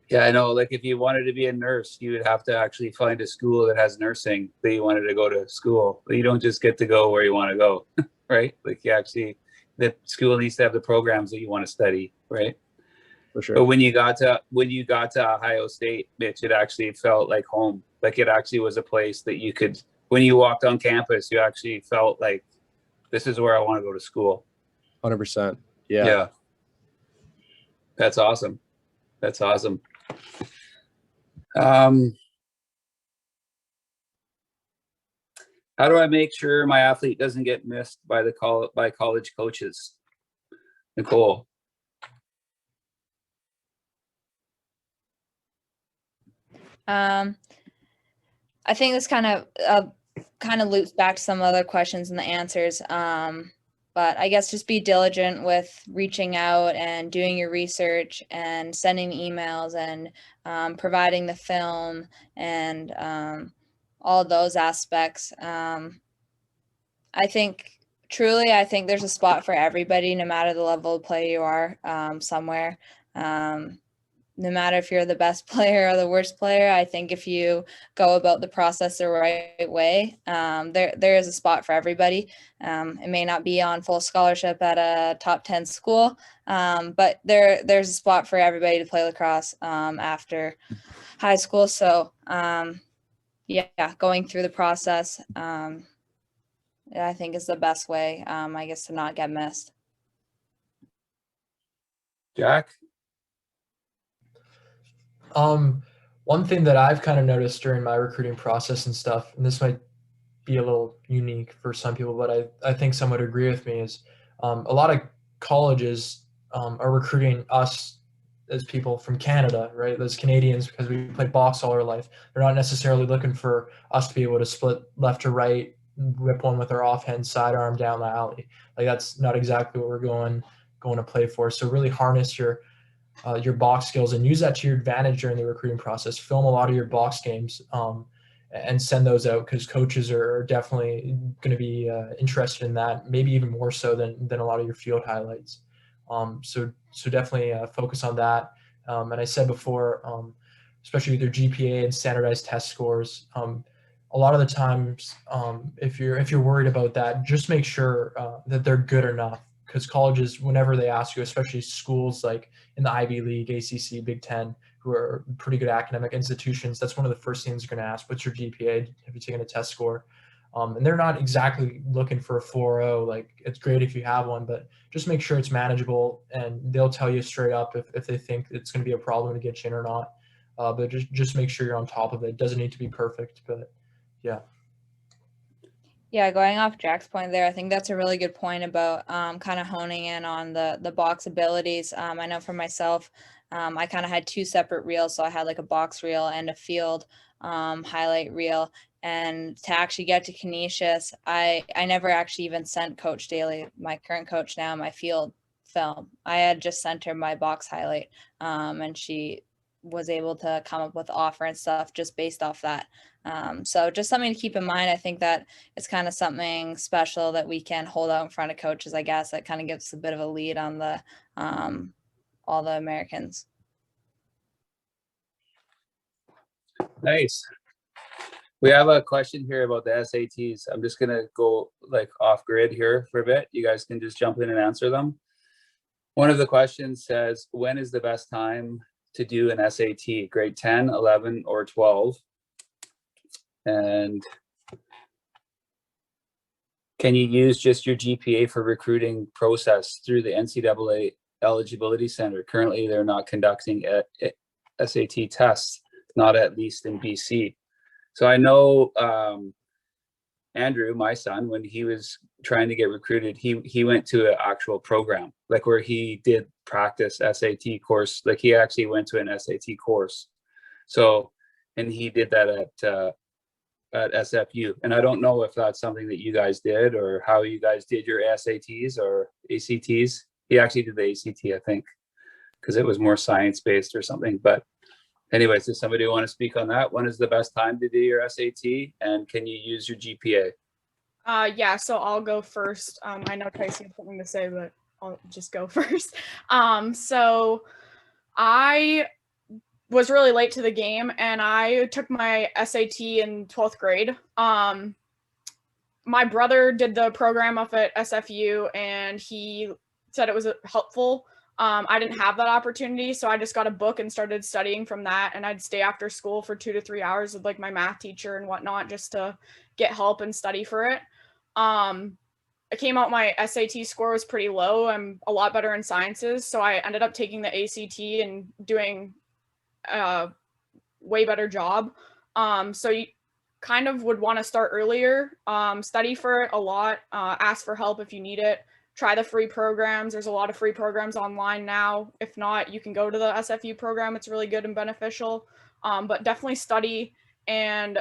Yeah, I know. Like if you wanted to be a nurse, you would have to actually find a school that has nursing that you wanted to go to school. But you don't just get to go where you want to go, right? Like you actually, the school needs to have the programs that you want to study, right? For sure. But when you got to Ohio State, Mitch, it actually felt like home. Like it actually was a place that you could, when you walked on campus, you actually felt like this is where I want to go to school. 100%. Yeah. Yeah. That's awesome. That's awesome. How do I make sure my athlete doesn't get missed by college coaches? Nicole. I think this kind of loops back to some other questions and the answers. But I guess just be diligent with reaching out and doing your research and sending emails and providing the film and all of those aspects. I think there's a spot for everybody, no matter the level of play you are somewhere. No matter if you're the best player or the worst player, I think if you go about the process the right way, there is a spot for everybody. It may not be on full scholarship at a top 10 school, but there's a spot for everybody to play lacrosse after high school. So going through the process, I think is the best way, I guess, to not get missed. Jack? One thing that I've kind of noticed during my recruiting process and stuff, and this might be a little unique for some people, but I think some would agree with me, is a lot of colleges are recruiting us as people from Canada, right? Those Canadians, because we play box all our life. They're not necessarily looking for us to be able to split left to right, whip one with our offhand sidearm down the alley. Like that's not exactly what we're going to play for. So really harness your box skills and use that to your advantage during the recruiting process. Film a lot of your box games and send those out, because coaches are definitely going to be interested in that, maybe even more so than a lot of your field highlights. So definitely focus on that. And I said before, especially with your GPA and standardized test scores, a lot of the times, if you're worried about that, just make sure that they're good enough. Because colleges, whenever they ask you, especially schools like in the Ivy League, ACC, Big Ten, who are pretty good academic institutions, that's one of the first things they're going to ask. What's your GPA? Have you taken a test score? And they're not exactly looking for a 4.0. Like, it's great if you have one, but just make sure it's manageable, and they'll tell you straight up if they think it's going to be a problem to get you in or not. But just make sure you're on top of it. It doesn't need to be perfect, but yeah. Yeah, going off Jack's point there, I think that's a really good point about kind of honing in on the box abilities. I know for myself, I kind of had two separate reels. So I had like a box reel and a field highlight reel. And to actually get to Canisius, I never actually even sent Coach Daly, my current coach now, my field film. I had just sent her my box highlight, and she was able to come up with offer and stuff just based off that. So just something to keep in mind. I think that it's kind of something special that we can hold out in front of coaches, I guess. That kind of gives a bit of a lead on the all the Americans. Nice. We have a question here about the SATs. I'm just going to go like off grid here for a bit. You guys can just jump in and answer them. One of the questions says, when is the best time to do an SAT? Grade 10, 11, or 12? And can you use just your GPA for recruiting process through the NCAA Eligibility Center? Currently, they're not conducting SAT tests, not at least in BC. So I know Andrew, my son, when he was trying to get recruited, he went to an actual program, like where he did practice SAT course. Like he actually went to an SAT course. So, and he did that at SFU. And I don't know if that's something that you guys did or how you guys did your SATs or ACTs. He actually did the ACT, I think, because it was more science-based or something. But anyways, does somebody want to speak on that? When is the best time to do your SAT, and can you use your GPA? Yeah, so I'll go first. I know Tracy has something to say, but I'll just go first. So I was really late to the game, and I took my SAT in 12th grade. My brother did the program up at SFU, and he said it was helpful. I didn't have that opportunity, so I just got a book and started studying from that, and I'd stay after school for 2 to 3 hours with like my math teacher and whatnot just to get help and study for it. I came out, my SAT score was pretty low. I'm a lot better in sciences, so I ended up taking the ACT and doing a way better job. So you kind of would want to start earlier, study for it a lot, ask for help if you need it. Try the free programs. There's a lot of free programs online now. If not, you can go to the SFU program. It's really good and beneficial. But definitely study, and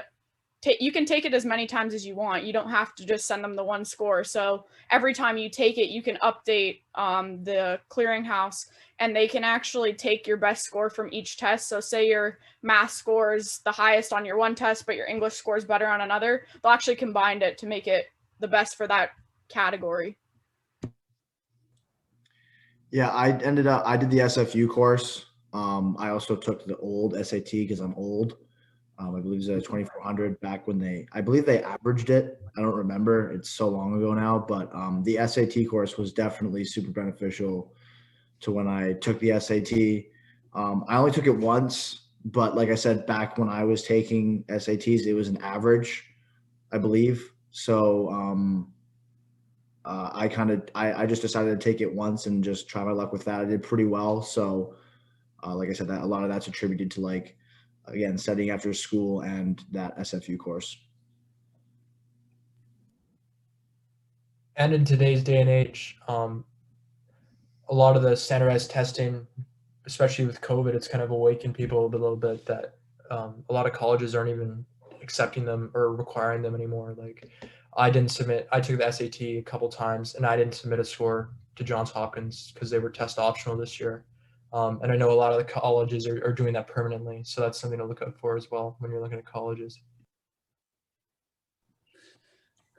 you can take it as many times as you want. You don't have to just send them the one score. So every time you take it, you can update the clearinghouse, and they can actually take your best score from each test. So say your math score is the highest on your one test, but your English score is better on another. They'll actually combine it to make it the best for that category. Yeah, I did the SFU course. I also took the old SAT because I'm old. I believe it was a 2400 back when I believe they averaged it. I don't remember. It's so long ago now, but the SAT course was definitely super beneficial to when I took the SAT. I only took it once, but like I said, back when I was taking SATs, it was an average, I believe. So I just decided to take it once and just try my luck with that. I did pretty well. So like I said, that a lot of that's attributed to, like, again, studying after school and that SFU course. And in today's day and age, a lot of the standardized testing, especially with COVID, it's kind of awakened people a little bit that a lot of colleges aren't even accepting them or requiring them anymore. Like, I took the SAT a couple times, and I didn't submit a score to Johns Hopkins because they were test optional this year. And I know a lot of the colleges are doing that permanently. So that's something to look out for as well when you're looking at colleges.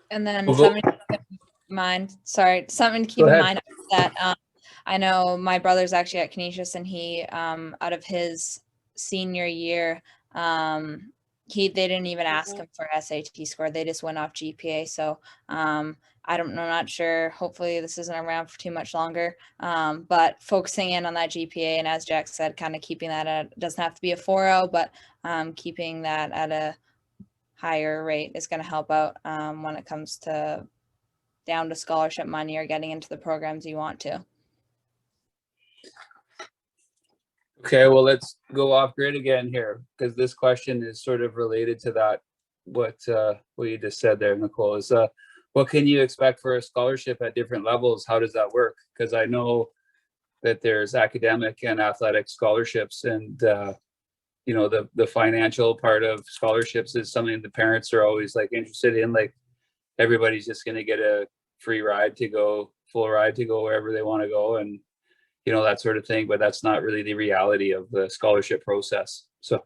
And then something to keep in mind that I know my brother's actually at Canisius, and he, out of his senior year, they didn't even ask him for SAT score. They just went off GPA. So I'm not sure. Hopefully this isn't around for too much longer. But focusing in on that GPA, and as Jack said, kind of keeping that at, doesn't have to be a 4.0, but keeping that at a higher rate is going to help out when it comes to down to scholarship money or getting into the programs you want to. Okay, well, let's go off grid again here, because this question is sort of related to that. What you just said there, Nicole, is what can you expect for a scholarship at different levels? How does that work? Because I know that there's academic and athletic scholarships, and you know, the financial part of scholarships is something the parents are always like interested in. Like, everybody's just going to get a free ride to go, full ride to go wherever they want to go, and you know, that sort of thing, but that's not really the reality of the scholarship process. So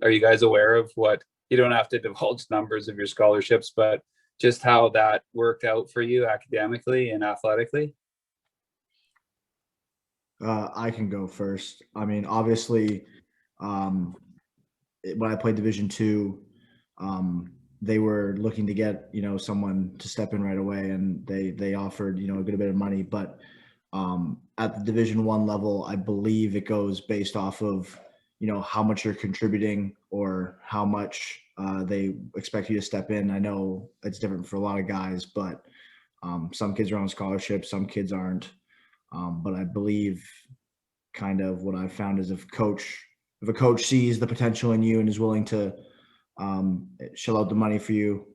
are you guys aware of what, you don't have to divulge numbers of your scholarships, but just how that worked out for you academically and athletically? I can go first. I mean, obviously, when I played Division II, they were looking to get, you know, someone to step in right away, and they offered, you know, a good bit of money. But at the Division I level, I believe it goes based off of, you know, how much you're contributing or how much they expect you to step in. I know it's different for a lot of guys, but some kids are on scholarship, some kids aren't. But I believe kind of what I've found is if a coach sees the potential in you and is willing to shell out the money for you,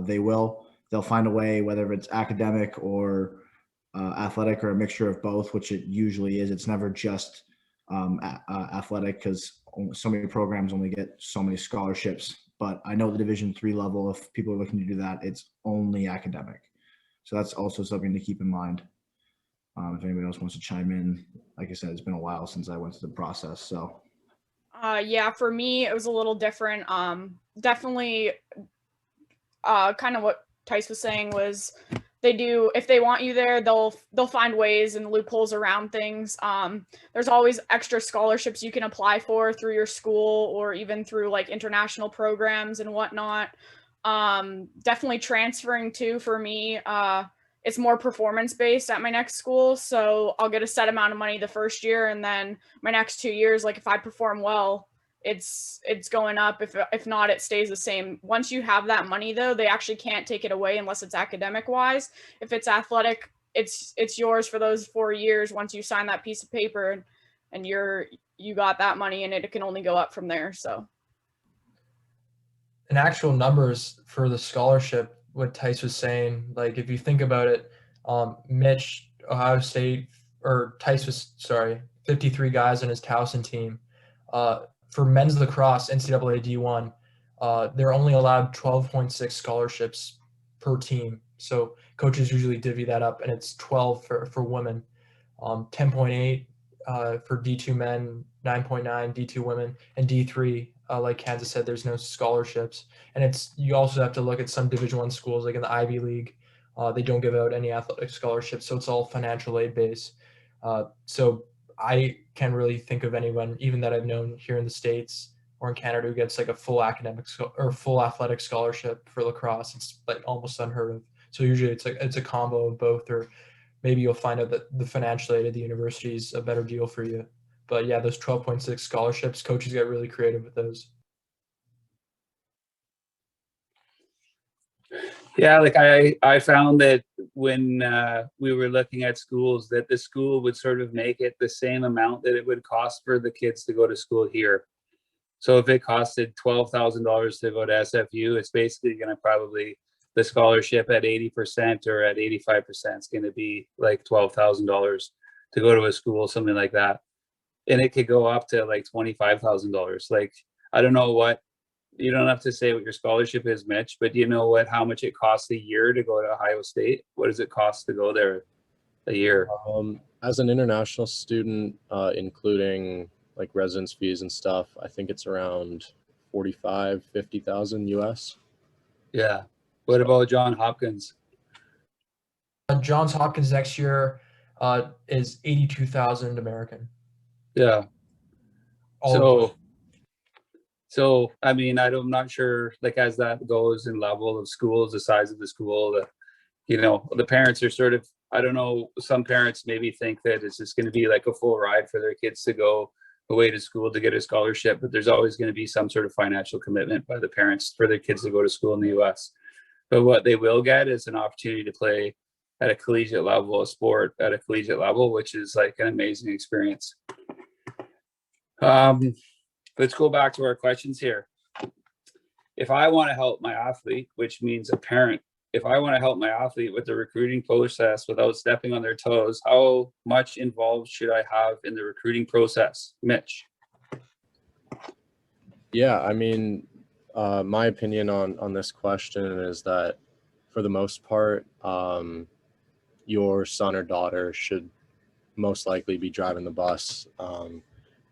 they'll find a way, whether it's academic or athletic or a mixture of both, which it usually is. It's never just athletic, because so many programs only get so many scholarships. But I know the Division III level, if people are looking to do that, it's only academic. So that's also something to keep in mind. If anybody else wants to chime in, like I said, it's been a while since I went through the process. So, yeah, for me, it was a little different. Definitely, kind of what Tice was saying was they do, if they want you there, they'll find ways and loopholes around things. There's always extra scholarships you can apply for through your school or even through like international programs and whatnot. Definitely transferring too, for me, it's more performance-based at my next school. So I'll get a set amount of money the first year, and then my next 2 years, like if I perform well, it's going up. If not, it stays the same. Once you have that money though, they actually can't take it away unless it's academic wise. If it's athletic, it's yours for those 4 years once you sign that piece of paper, and you got that money, and it can only go up from there. So, and actual numbers for the scholarship, what Tice was saying, like if you think about it, Mitch, Ohio State, or Tice was, 53 guys on his Towson team. For men's lacrosse, NCAA D1, they're only allowed 12.6 scholarships per team. So coaches usually divvy that up, and it's 12 for women, 10.8 for D2 men, 9.9 D2 women, and D3, like Kansas said, there's no scholarships. And you also have to look at some Division I schools, like in the Ivy League, they don't give out any athletic scholarships, so it's all financial aid based. So I can't really think of anyone, even that I've known here in the States or in Canada, who gets like a full academic or full athletic scholarship for lacrosse. It's like almost unheard of. So usually it's a combo of both, or maybe you'll find out that the financial aid of the university is a better deal for you. But yeah, those 12.6 scholarships, coaches get really creative with those. Yeah, like I found that when we were looking at schools, that the school would sort of make it the same amount that it would cost for the kids to go to school here. So if it costed $12,000 to go to SFU, it's basically going to probably, the scholarship at 80% or at 85% is going to be like $12,000 to go to a school, something like that. And it could go up to like $25,000. Like, I don't know what, you don't have to say what your scholarship is, Mitch, but do you know how much it costs a year to go to Ohio State? What does it cost to go there a year? As an international student, including like residence fees and stuff, I think it's around 50,000 US. Yeah. What about Johns Hopkins? Johns Hopkins next year is 82,000 American. Yeah. So I mean, I'm not sure, like, as that goes in level of schools, the size of the school, the parents are sort of, I don't know, some parents maybe think that it's just going to be like a full ride for their kids to go away to school to get a scholarship, but there's always going to be some sort of financial commitment by the parents for their kids to go to school in the US. But what they will get is an opportunity to play at a collegiate level, a sport at a collegiate level, which is like an amazing experience. Let's go back to our questions here. If I want to help my athlete, which means a parent, if I want to help my athlete with the recruiting process without stepping on their toes, how much involved should I have in the recruiting process? Mitch? Yeah, I mean, my opinion on this question is that for the most part, your son or daughter should most likely be driving the bus,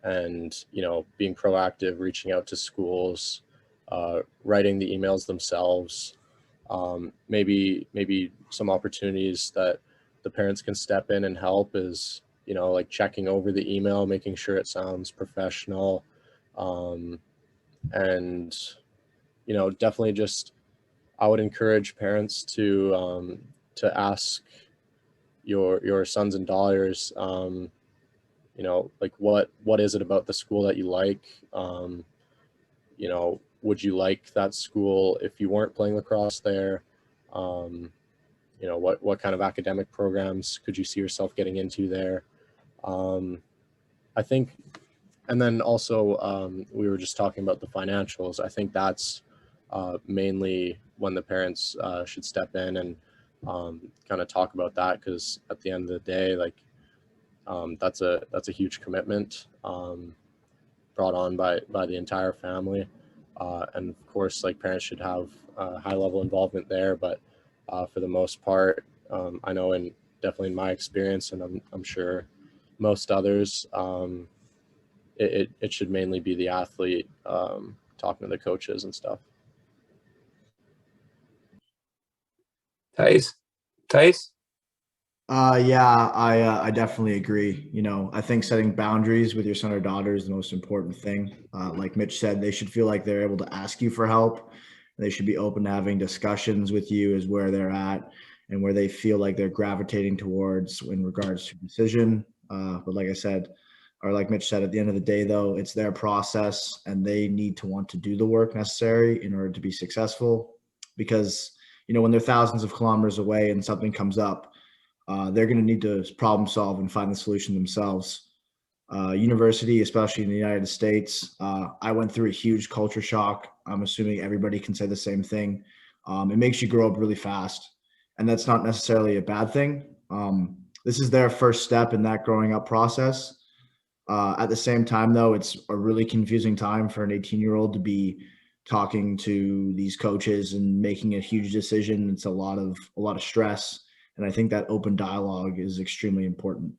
and, you know, being proactive, reaching out to schools, writing the emails themselves. Maybe some opportunities that the parents can step in and help is, you know, like checking over the email, making sure it sounds professional. And, you know, definitely just, I would encourage parents to ask your sons and daughters, you know, like what is it about the school that you like? You know, would you like that school if you weren't playing lacrosse there? You know, what kind of academic programs could you see yourself getting into there? I think, and then also we were just talking about the financials. I think that's mainly when the parents should step in and kind of talk about that, because at the end of the day, like that's a huge commitment brought on by the entire family, and of course, like parents should have high level involvement there. But for the most part, I know, and definitely in my experience, and I'm sure most others, it should mainly be the athlete talking to the coaches and stuff. Tice? Yeah, I definitely agree. You know, I think setting boundaries with your son or daughter is the most important thing. Like Mitch said, they should feel like they're able to ask you for help. They should be open to having discussions with you as where they're at and where they feel like they're gravitating towards in regards to decision. But like I said, or like Mitch said, at the end of the day, though, it's their process and they need to want to do the work necessary in order to be successful. Because, you know, when they're thousands of kilometers away and something comes up, they're going to need to problem solve and find the solution themselves. University, especially in the United States, I went through a huge culture shock. I'm assuming everybody can say the same thing. It makes you grow up really fast, and that's not necessarily a bad thing. This is their first step in that growing up process. At the same time, though, it's a really confusing time for an 18-year-old to be talking to these coaches and making a huge decision. It's a lot of stress. And I think that open dialogue is extremely important.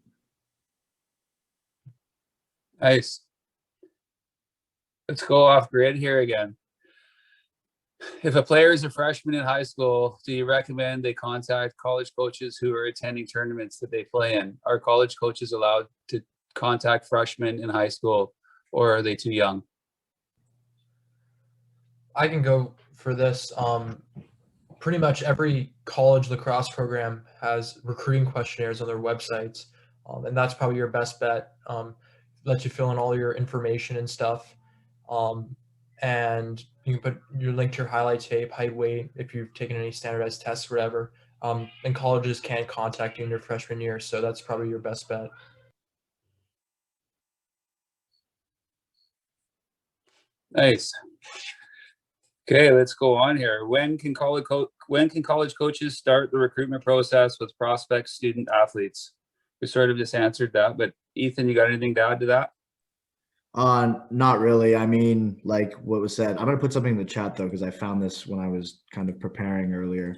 Nice. Let's go off grid here again. If a player is a freshman in high school, do you recommend they contact college coaches who are attending tournaments that they play in? Are college coaches allowed to contact freshmen in high school, or are they too young? I can go for this. Pretty much every college lacrosse program has recruiting questionnaires on their websites, and that's probably your best bet. Lets you fill in all your information and stuff, and you can put your link to your highlight tape, height, weight, if you've taken any standardized tests or whatever. And colleges can't contact you in your freshman year, so that's probably your best bet. Nice. Okay, let's go on here. When can college coaches start the recruitment process with prospect student athletes? We sort of just answered that, but Ethan, you got anything to add to that? Not really. I mean, like what was said, I'm going to put something in the chat though, because I found this when I was kind of preparing earlier.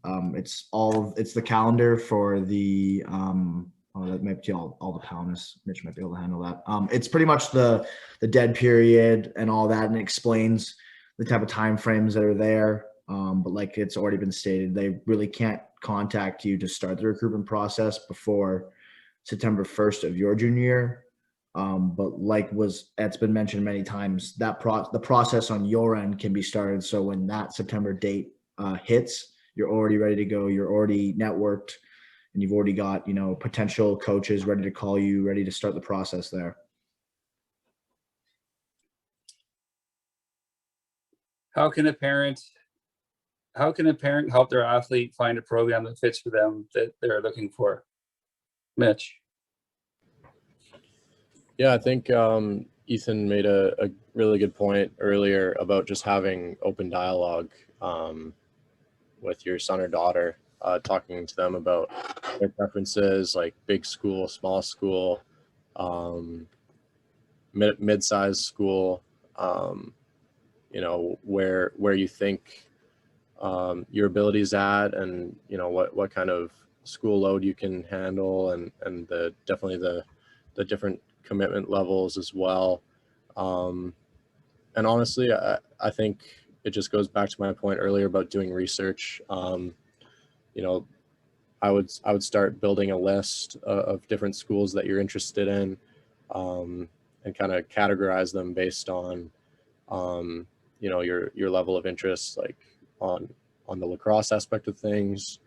It's the calendar for the, that might be all the Palmas. Mitch might be able to handle that. It's pretty much the dead period and all that, and it explains the type of time frames that are there. But like it's already been stated, they really can't contact you to start the recruitment process before September 1st of your junior year. But like it's been mentioned many times, that the process on your end can be started. So when that September date hits, you're already ready to go. You're already networked, and you've already got, you know, potential coaches ready to call you, ready to start the process there. How can a parent help their athlete find a program that fits for them that they're looking for? Mitch. Yeah, I think Ethan made a really good point earlier about just having open dialogue with your son or daughter, talking to them about their preferences, like big school, small school, mid-sized school, you know, where you think your ability's at, and you know what kind of school load you can handle, and definitely the different commitment levels as well. And honestly, I think it just goes back to my point earlier about doing research. You know, I would start building a list of different schools that you're interested in, and kind of categorize them based on, you know, your level of interest, like on the lacrosse aspect of things,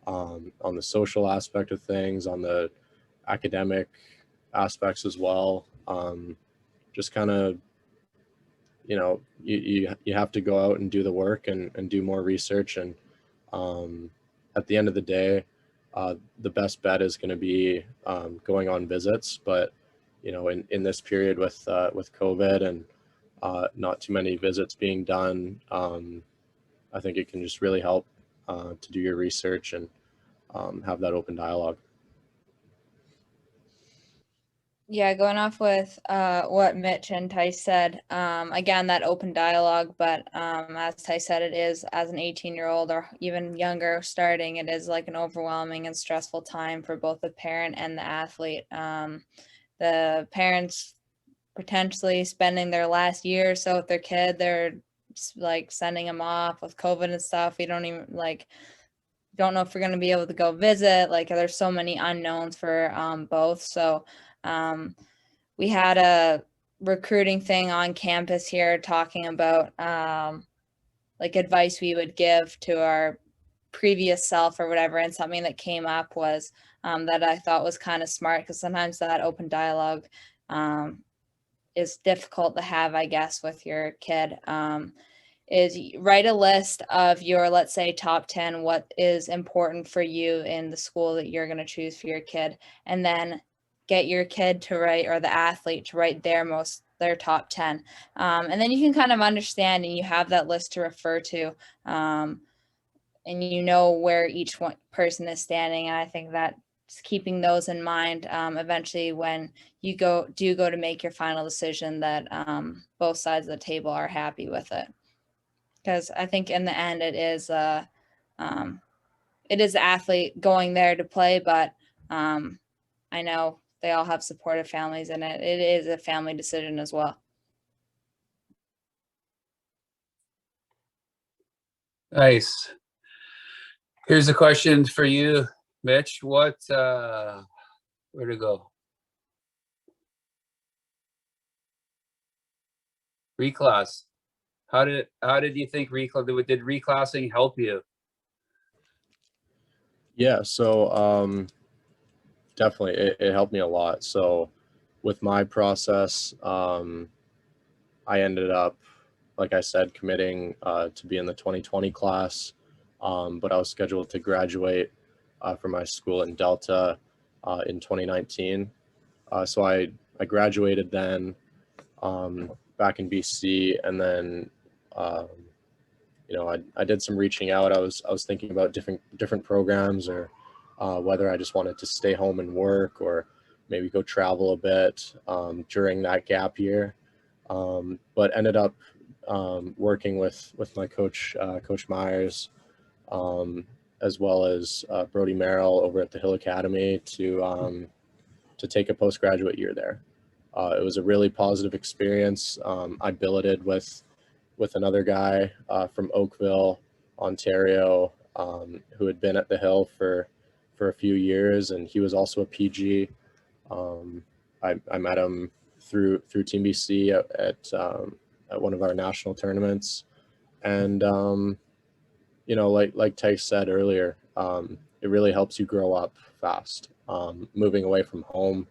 on the social aspect of things, on the academic aspects as well. Just kind of, you know, you have to go out and do the work and do more research. And at the end of the day, the best bet is going to be going on visits. But, you know, in this period with COVID and not too many visits being done, I think it can just really help to do your research and have that open dialogue. Yeah, going off with what Mitch and Tice said, again, that open dialogue, but as Tice said, it is, as an 18-year-old or even younger starting, it is like an overwhelming and stressful time for both the parent and the athlete. The parents potentially spending their last year or so with their kid, they're like sending them off with COVID and stuff. We don't even don't know if we're going to be able to go visit. Like, there's so many unknowns for both. So we had a recruiting thing on campus here talking about like advice we would give to our previous self or whatever, and something that came up was that I thought was kind of smart, because sometimes that open dialogue is difficult to have, I guess, with your kid. Is write a list of your, let's say, top 10, what is important for you in the school that you're going to choose for your kid, and then get your kid to write, or the athlete to write their top 10. And then you can kind of understand, and you have that list to refer to, and you know where each one person is standing. And I think that keeping those in mind, eventually when you go to make your final decision, that both sides of the table are happy with it. Because I think in the end it is the athlete going there to play, but I know they all have supportive families, and it is a family decision as well. Nice. Here's a question for you, Mitch. What, where to go? Reclass. How did you think did reclassing help you? Yeah, so definitely it helped me a lot. So with my process, I ended up, like I said, committing to be in the 2020 class, but I was scheduled to graduate from my school in Delta in 2019. So I graduated then back in BC, and then you know, I did some reaching out. I was thinking about different programs, or whether I just wanted to stay home and work, or maybe go travel a bit during that gap year. But ended up working with my coach, Coach Myers, as well as Brody Merrill over at the Hill Academy to take a postgraduate year there. It was a really positive experience. I billeted with another guy from Oakville, Ontario, who had been at the Hill for a few years, and he was also a PG. I met him through Team BC at one of our national tournaments, and you know, like Tice said earlier, it really helps you grow up fast. Moving away from home,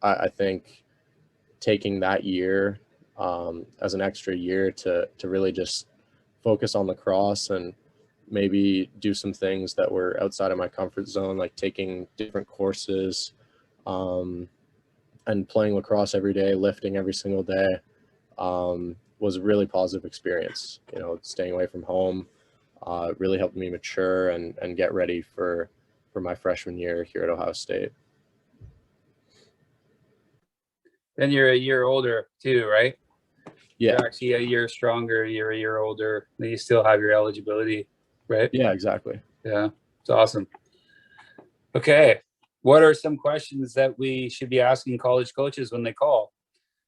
I think taking that year as an extra year to really just focus on lacrosse and maybe do some things that were outside of my comfort zone, like taking different courses and playing lacrosse every day, lifting every single day, was a really positive experience. You know, staying away from home really helped me mature and get ready for my freshman year here at Ohio State. Then you're a year older too, right? Yeah. You're actually a year stronger, you're a year older, then you still have your eligibility, right? Yeah, exactly. Yeah. It's awesome. Okay. What are some questions that we should be asking college coaches when they call?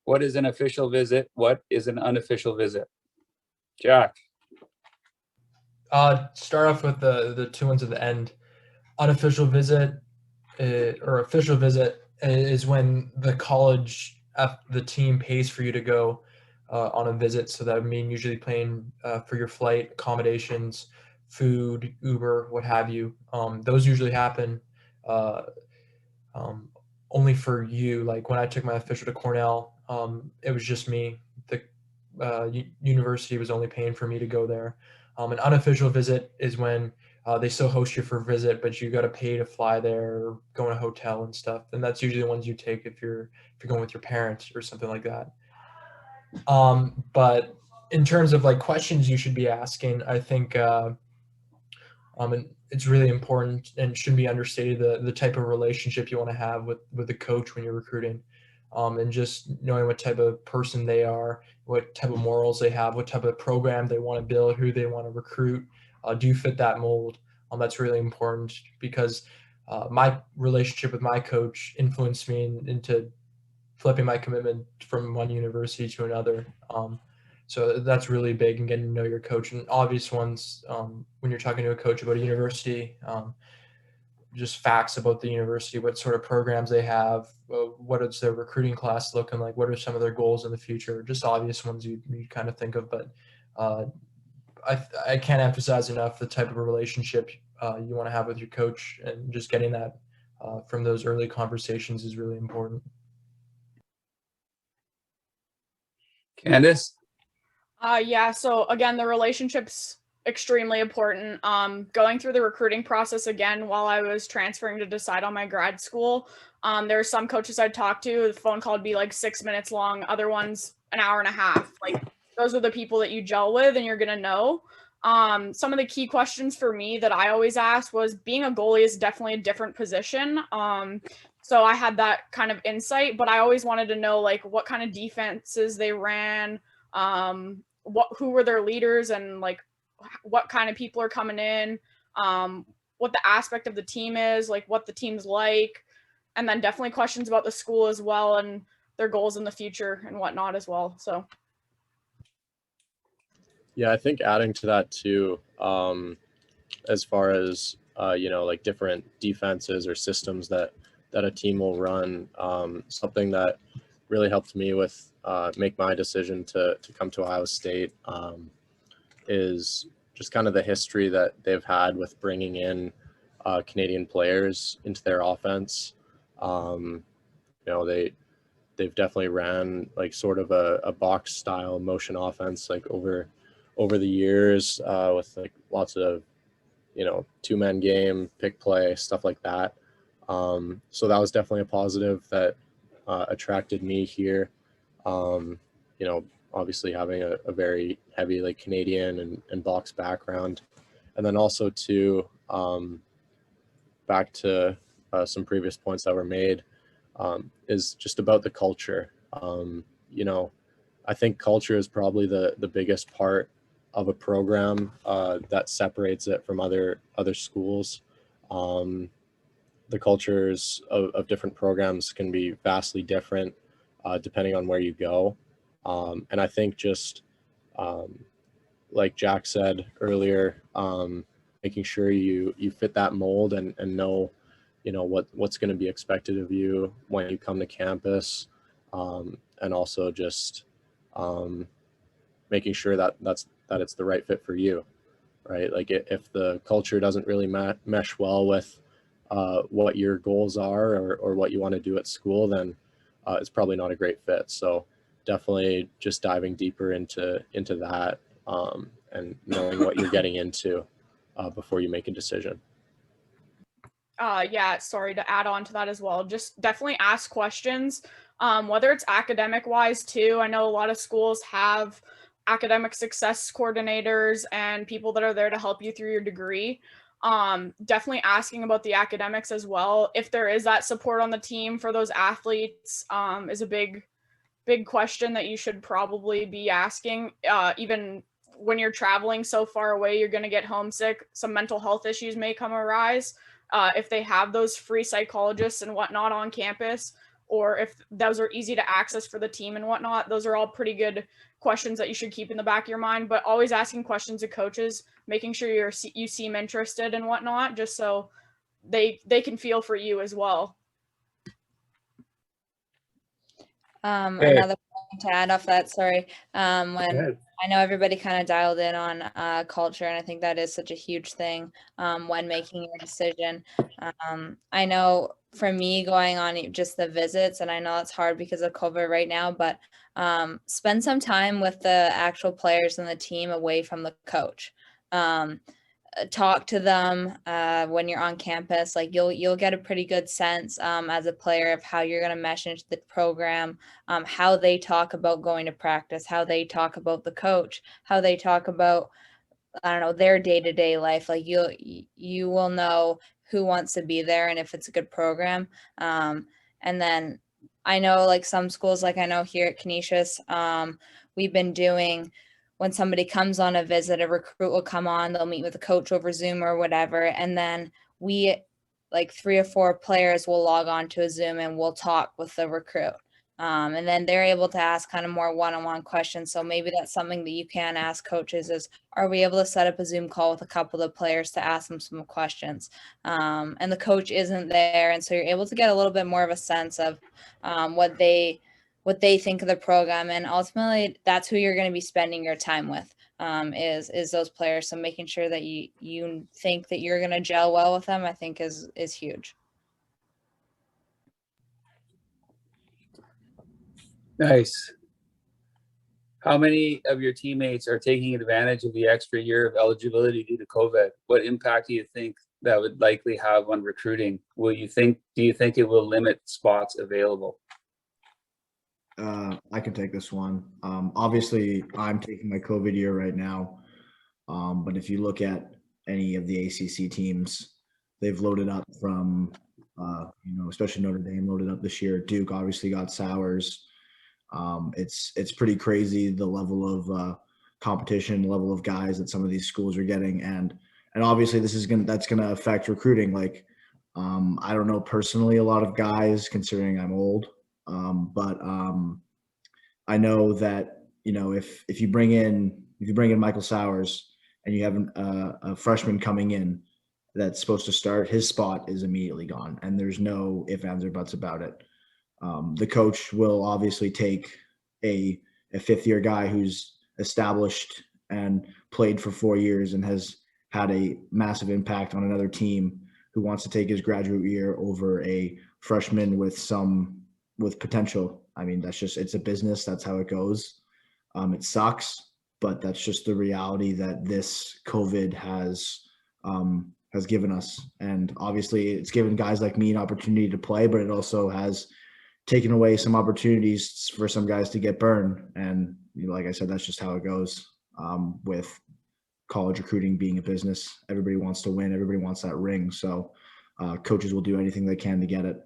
What is an official visit? What is an unofficial visit? Jack. Start off with the two ones at the end. Unofficial visit or official visit is when the college, the team pays for you to go on a visit. So that would mean usually paying for your flight, accommodations, food, Uber, what have you. Those usually happen only for you. Like when I took my official to Cornell, it was just me. The university was only paying for me to go there. An unofficial visit is when they still host you for a visit, but you got to pay to fly there or go in a hotel and stuff. And that's usually the ones you take if you're going with your parents or something like that. But in terms of like questions you should be asking, I think and it's really important and shouldn't be understated the type of relationship you want to have with the coach when you're recruiting. And just knowing what type of person they are, what type of morals they have, what type of program they want to build, who they want to recruit. Do you fit that mold? That's really important because my relationship with my coach influenced me into flipping my commitment from one university to another. So that's really big in getting to know your coach. And obvious ones, when you're talking to a coach about a university, just facts about the university, what sort of programs they have, what is their recruiting class looking like, what are some of their goals in the future, just obvious ones you kind of think of. But I can't emphasize enough the type of relationship you want to have with your coach, and just getting that from those early conversations is really important. Candace? Yeah, so again, the relationship's extremely important. Going through the recruiting process again while I was transferring to decide on my grad school, there are some coaches I'd talk to, the phone call would be like 6 minutes long, other ones an hour and a half. Like those are the people that you gel with and you're gonna know. Some of the key questions for me that I always asked was, being a goalie is definitely a different position. So I had that kind of insight, but I always wanted to know like what kind of defenses they ran, who were their leaders, and like what kind of people are coming in, what the aspect of the team is, like what the team's like, and then definitely questions about the school as well and their goals in the future and whatnot as well. So yeah, I think adding to that too, as far as like different defenses or systems that a team will run, something that really helped me with make my decision to come to Iowa State is just kind of the history that they've had with bringing in Canadian players into their offense. They've definitely ran like sort of a box style motion offense like over the years with like lots of two-man game, pick play, stuff like that. So that was definitely a positive that attracted me here. Obviously having a very heavy like Canadian and box background. And then also too, back to some previous points that were made, is just about the culture. I think culture is probably the biggest part of a program that separates it from other schools. The cultures of different programs can be vastly different depending on where you go. And I think just like Jack said earlier, making sure you fit that mold and know, what's going to be expected of you when you come to campus, and also just making sure that it's the right fit for you, right? Like if the culture doesn't really mesh well with what your goals are or what you want to do at school, then it's probably not a great fit. So definitely just diving deeper into that and knowing what you're getting into before you make a decision. Yeah, sorry, to add on to that as well, just definitely ask questions, whether it's academic wise too. I know a lot of schools have academic success coordinators and people that are there to help you through your degree. Definitely asking about the academics as well. If there is that support on the team for those athletes, is a big question that you should probably be asking, even when you're traveling so far away, you're going to get homesick. Some mental health issues may come arise. If they have those free psychologists and whatnot on campus, or if those are easy to access for the team and whatnot, those are all pretty good questions that you should keep in the back of your mind. But always asking questions of coaches, making sure you seem interested and whatnot, just so they can feel for you as well. Another point to add off that, sorry, when I know everybody kind of dialed in on culture, and I think that is such a huge thing when making your decision. I know for me, going on just the visits, and I know it's hard because of COVID right now, but spend some time with the actual players and the team away from the coach. Talk to them when you're on campus. Like you'll get a pretty good sense as a player of how you're going to mesh into the program, how they talk about going to practice, how they talk about the coach, how they talk about, I don't know, their day-to-day life. Like you will know who wants to be there and if it's a good program. And then I know like some schools, like I know here at Canisius, we've been doing, when somebody comes on a visit, a recruit will come on, they'll meet with a coach over Zoom or whatever. And then we, like 3 or 4 players will log on to a Zoom and we'll talk with the recruit. And then they're able to ask kind of more one-on-one questions. So maybe that's something that you can ask coaches is, are we able to set up a Zoom call with a couple of players to ask them some questions? And the coach isn't there. And so you're able to get a little bit more of a sense of what they think of the program, and ultimately that's who you're going to be spending your time with, is those players. So making sure that you think that you're going to gel well with them, I think is huge. Nice. How many of your teammates are taking advantage of the extra year of eligibility due to COVID? What impact do you think that would likely have on recruiting? Do you think it will limit spots available? I can take this one. Obviously, I'm taking my COVID year right now. But if you look at any of the ACC teams, they've loaded up from, especially Notre Dame loaded up this year. Duke obviously got Sowers. It's pretty crazy the level of competition, level of guys that some of these schools are getting, and obviously that's gonna affect recruiting. Like, I don't know personally a lot of guys, considering I'm old. But I know that, if you bring in Michael Sowers and you have a freshman coming in that's supposed to start, his spot is immediately gone, and there's no ifs, ands, or buts about it. The coach will obviously take a 5th-year guy who's established and played for 4 years and has had a massive impact on another team, who wants to take his graduate year over a freshman with potential. I mean, it's a business. That's how it goes. It sucks, but that's just the reality that this COVID has given us. And obviously it's given guys like me an opportunity to play, but it also has taken away some opportunities for some guys to get burned. And like I said, that's just how it goes with college recruiting being a business. Everybody wants to win. Everybody wants that ring. So coaches will do anything they can to get it.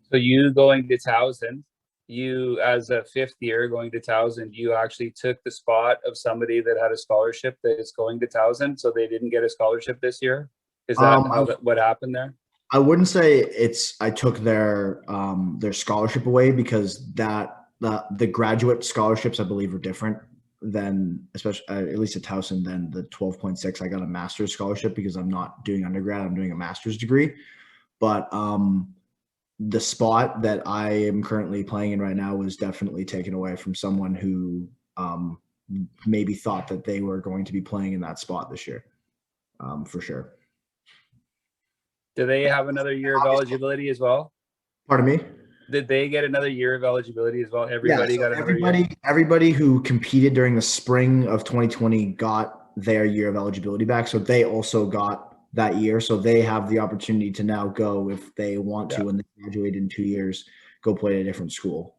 So you going to Towson, you as a 5th year going to Towson, you actually took the spot of somebody that had a scholarship that is going to Towson, so they didn't get a scholarship this year? Is that what happened there? I wouldn't say I took their scholarship away, because the graduate scholarships, I believe, are different than, especially at least at Towson, than the 12.6. I got a master's scholarship because I'm not doing undergrad, I'm doing a master's degree. But the spot that I am currently playing in right now was definitely taken away from someone who maybe thought that they were going to be playing in that spot this year, for sure. Do they have another year of eligibility as well? Pardon me? Did they get another year of eligibility as well? Everybody got another year? Everybody who competed during the spring of 2020 got their year of eligibility back. So they also got that year. So they have the opportunity to now go, if they want to, when they graduate in 2 years, go play at a different school.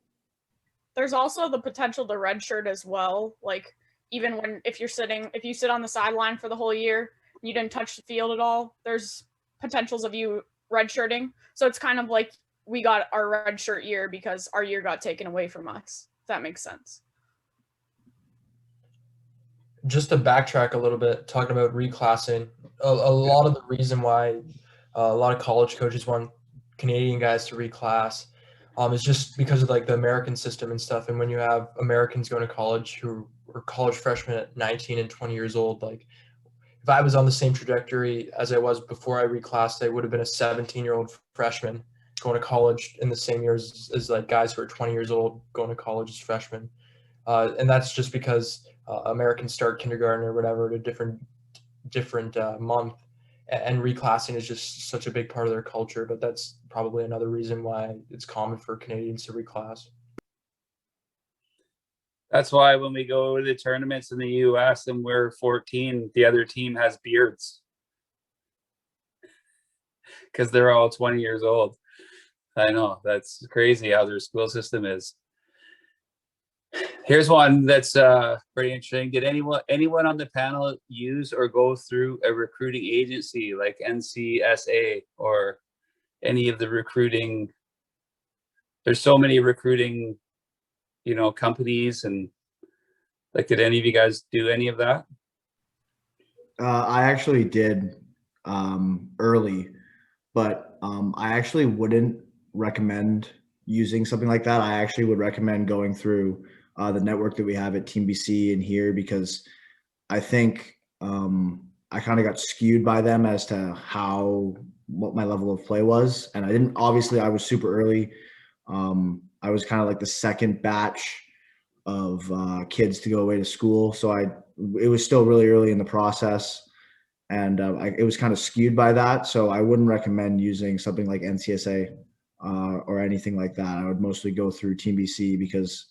There's also the potential to redshirt as well. Like, even if you sit on the sideline for the whole year, you didn't touch the field at all, there's potentials of you redshirting. So it's kind of like we got our redshirt year because our year got taken away from us, if that makes sense. just to backtrack a little bit, talking about reclassing, a lot of the reason why a lot of college coaches want Canadian guys to reclass is just because of like the American system and stuff. And when you have Americans going to college who are college freshmen at 19 and 20 years old, like if I was on the same trajectory as I was before I reclassed, I would have been a 17-year-old freshman going to college in the same years as like guys who are 20 years old going to college as freshmen. And that's just because Americans start kindergarten or whatever at a different month, and reclassing is just such a big part of their culture. But that's probably another reason why it's common for Canadians to reclass. That's why when we go to the tournaments in the US and we're 14, the other team has beards because they're all 20 years old. I know, that's crazy how their school system is. Here's one that's pretty interesting. Did anyone on the panel use or go through a recruiting agency like NCSA or any of the recruiting? There's so many recruiting, companies, and like, did any of you guys do any of that? I actually did early, but I actually wouldn't recommend using something like that. I actually would recommend going through the network that we have at Team BC and here, because I think I kind of got skewed by them as to what my level of play was. And I was super early. I was kind of like the second batch of kids to go away to school. So it was still really early in the process, and it was kind of skewed by that. So I wouldn't recommend using something like NCSA or anything like that. I would mostly go through Team BC because,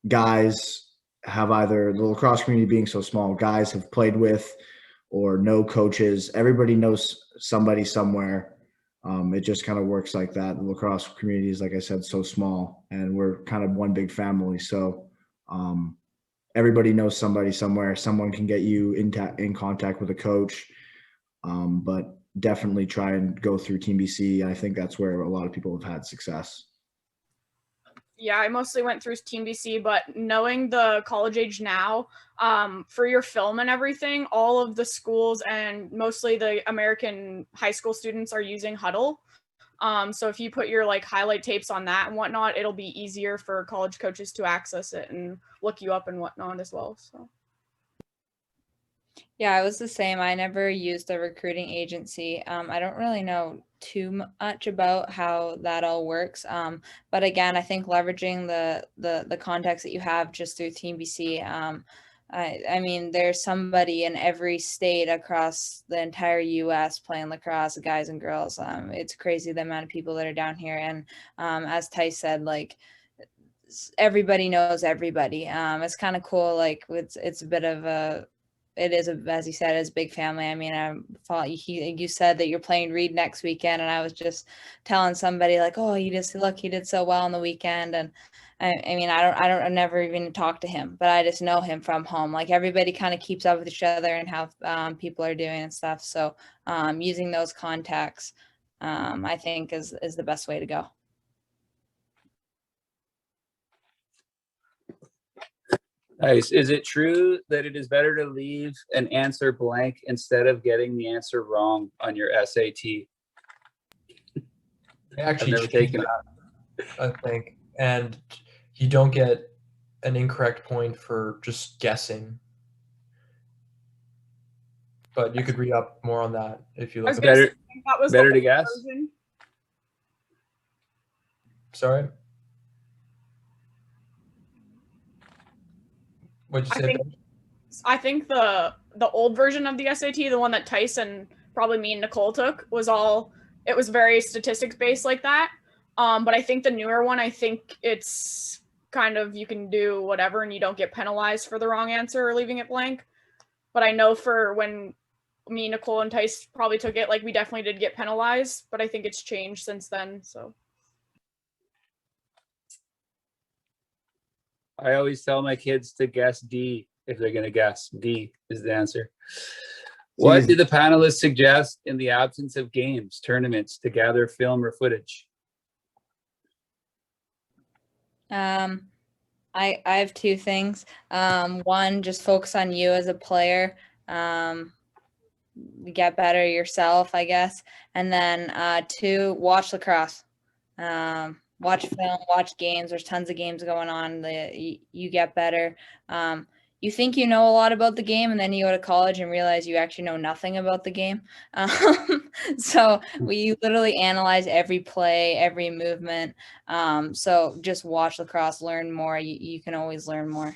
guys have either the lacrosse community being so small, guys have played with or know coaches. Everybody knows somebody somewhere. It just kind of works like that. The lacrosse community is, like I said, so small, and we're kind of one big family. So everybody knows somebody somewhere. Someone can get you in contact with a coach, but definitely try and go through Team BC. I think that's where a lot of people have had success. Yeah, I mostly went through Team BC, but knowing the college age now, for your film and everything, all of the schools and mostly the American high school students are using Huddle. So if you put your like highlight tapes on that and whatnot, it'll be easier for college coaches to access it and look you up and whatnot as well. So. Yeah, I was the same. I never used a recruiting agency. I don't really know too much about how that all works. But again, I think leveraging the contacts that you have just through Team BC. I mean, there's somebody in every state across the entire U.S. playing lacrosse, guys and girls. It's crazy the amount of people that are down here. And as Tice said, like, everybody knows everybody. It's kind of cool. Like, it's a bit of as you said, it's a big family. I mean, I thought you said that you're playing Reed next weekend, and I was just telling somebody like, oh, he did so well on the weekend. And I mean, I never even talk to him, but I just know him from home. Like, everybody kind of keeps up with each other and how people are doing and stuff. So using those contacts, I think is the best way to go. Nice. Is it true that it is better to leave an answer blank instead of getting the answer wrong on your SAT? I actually I've never taken it, I think, and you don't get an incorrect point for just guessing. But you could read up more on that if you look. It's better to guess. Version. Sorry. What'd you say? I think the old version of the SAT, the one that Tyson, probably me and Nicole took, it was very statistics based like that. But I think the newer one, I think it's kind of, you can do whatever and you don't get penalized for the wrong answer or leaving it blank. But I know for when me, Nicole, and Tice probably took it, like, we definitely did get penalized, but I think it's changed since then. So I always tell my kids to guess D if they're going to guess. D is the answer. What did the panelists suggest in the absence of games, tournaments, to gather film or footage? I I have two things. One, just focus on you as a player. Get better yourself, I guess. And then two, watch lacrosse. Watch film, watch games. There's tons of games going on. You get better. You think you know a lot about the game, and then you go to college and realize you actually know nothing about the game. So we literally analyze every play, every movement. So just watch lacrosse, learn more. You can always learn more.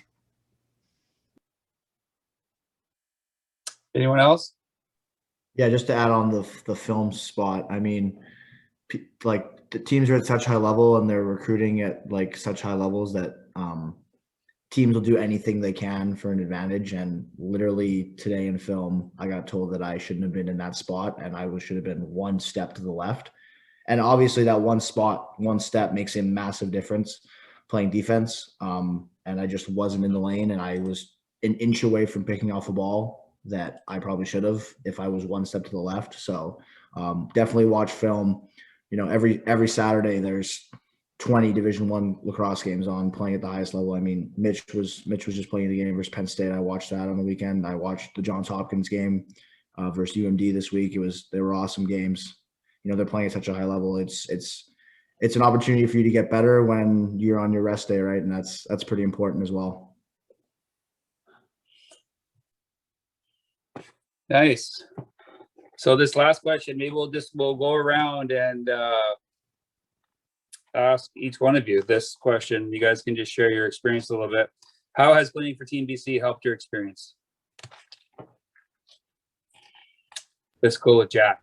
Anyone else? Yeah, just to add on the film spot, I mean, like the teams are at such high level and they're recruiting at like such high levels that teams will do anything they can for an advantage. And literally today in film, I got told that I shouldn't have been in that spot and I should have been one step to the left. And obviously that one step makes a massive difference playing defense. And I just wasn't in the lane and I was an inch away from picking off a ball that I probably should have if I was one step to the left. So definitely watch film. You know, every Saturday there's 20 Division I lacrosse games on, playing at the highest level. I mean, Mitch was just playing the game versus Penn State. I watched that on the weekend. I watched the Johns Hopkins game versus UMD this week. They were awesome games. You know, they're playing at such a high level. It's an opportunity for you to get better when you're on your rest day, right? And that's pretty important as well. Nice. So this last question, maybe we'll go around and ask each one of you this question. You guys can just share your experience a little bit. How has playing for Team BC helped your experience? Let's go with Jack.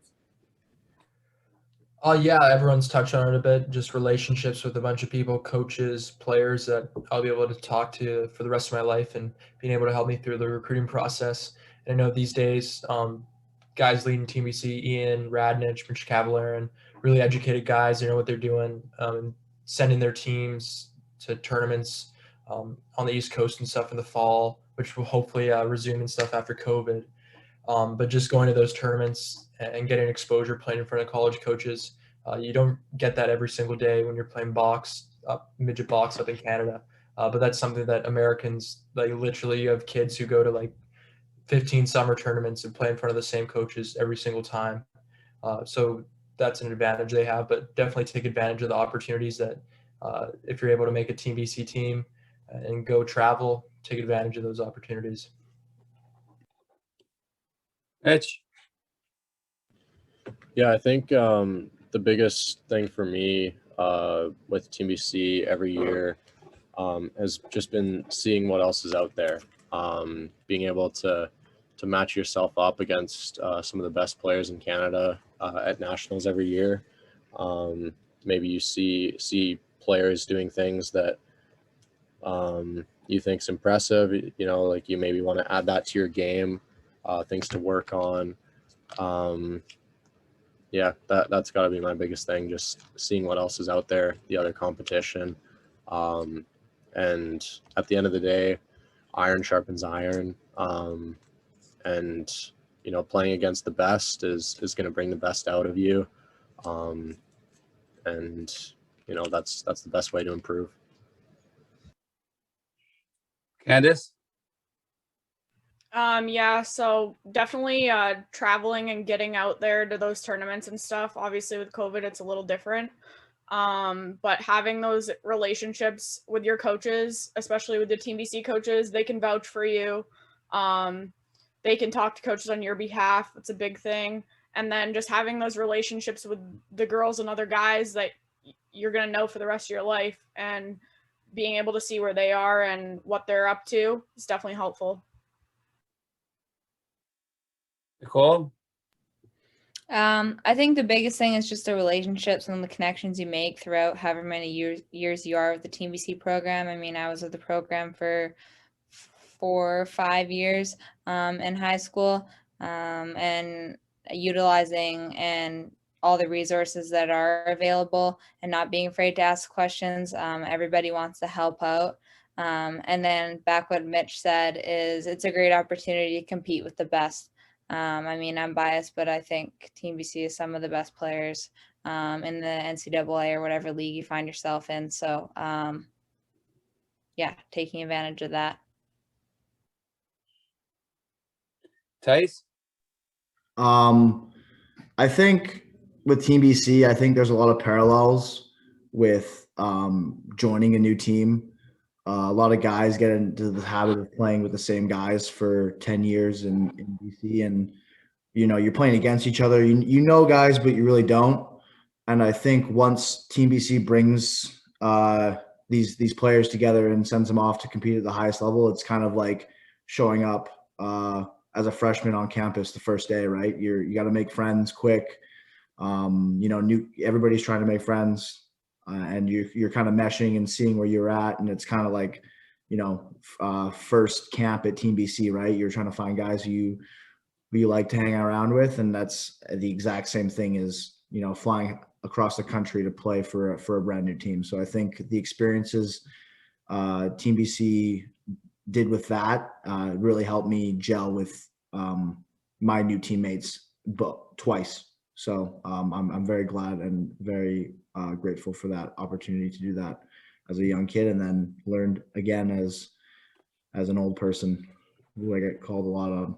Yeah, everyone's touched on it a bit. Just relationships with a bunch of people, coaches, players that I'll be able to talk to for the rest of my life, and being able to help me through the recruiting process. And I know these days, guys leading Team BC, Ian, Radnich, Mitch Cavalier, and really educated guys. They know what they're doing, sending their teams to tournaments on the East Coast and stuff in the fall, which will hopefully resume and stuff after COVID. But just going to those tournaments and getting exposure playing in front of college coaches, you don't get that every single day when you're playing midget box up in Canada. But that's something that Americans, like literally you have kids who go to like 15 summer tournaments and play in front of the same coaches every single time. So that's an advantage they have, but definitely take advantage of the opportunities that if you're able to make a Team BC team and go travel, take advantage of those opportunities. Mitch. Yeah, I think the biggest thing for me with Team BC every year has just been seeing what else is out there, being able to match yourself up against some of the best players in Canada at nationals every year. Maybe you see players doing things that you think's impressive. You know, like you maybe want to add that to your game, things to work on. Yeah, that's got to be my biggest thing, just seeing what else is out there, the other competition. And at the end of the day, iron sharpens iron. And, you know, playing against the best is going to bring the best out of you. And, you know, that's the best way to improve. Candace? Yeah, so definitely traveling and getting out there to those tournaments and stuff. Obviously with COVID, it's a little different. But having those relationships with your coaches, especially with the Team BC coaches, they can vouch for you. They can talk to coaches on your behalf. It's a big thing. And then just having those relationships with the girls and other guys that you're going to know for the rest of your life, and being able to see where they are and what they're up to is definitely helpful. Nicole? I think the biggest thing is just the relationships and the connections you make throughout however many years you are with the Team BC program. I mean, I was with the program for 4 or 5 years in high school, and utilizing and all the resources that are available and not being afraid to ask questions. Everybody wants to help out. And then back what Mitch said is it's a great opportunity to compete with the best. I mean, I'm biased, but I think Team BC is some of the best players in the NCAA or whatever league you find yourself in. So yeah, taking advantage of that. Tice? I think with Team BC, I think there's a lot of parallels with joining a new team. A lot of guys get into the habit of playing with the same guys for 10 years in BC, and you're playing against each other. You know guys, but you really don't. And I think once Team BC brings these players together and sends them off to compete at the highest level, it's kind of like showing up as a freshman on campus the first day, right? You got to make friends quick. Everybody's trying to make friends, and you're kind of meshing and seeing where you're at, and it's kind of like first camp at Team BC, right? You're trying to find guys who you like to hang around with, and that's the exact same thing as flying across the country to play for a brand new team. So I think the experiences Team BC did with that really helped me gel with my new teammates twice. So I'm very glad and very grateful for that opportunity to do that as a young kid, and then learned again as an old person who I get called a lot on.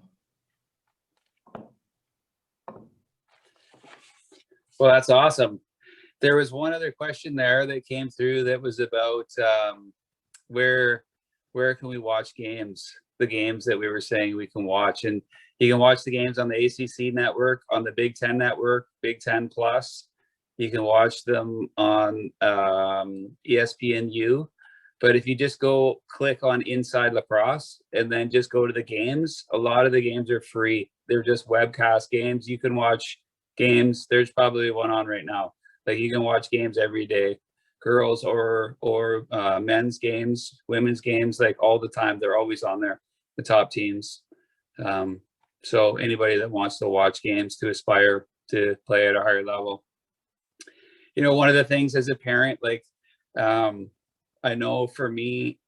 Well, that's awesome. There was one other question there that came through that was about where can we watch games, the games that we were saying we can watch. And you can watch the games on the ACC network, on the Big Ten network, Big Ten Plus. You can watch them on ESPNU. But if you just click on Inside Lacrosse and then just go to the games, a lot of the games are free. They're just webcast games. You can watch games. There's probably one on right now. Like, you can watch games every day, girls or men's games, women's games, like all the time. They're always on there, the top teams. So anybody that wants to watch games to aspire to play at a higher level. One of the things as a parent, like, I know for me,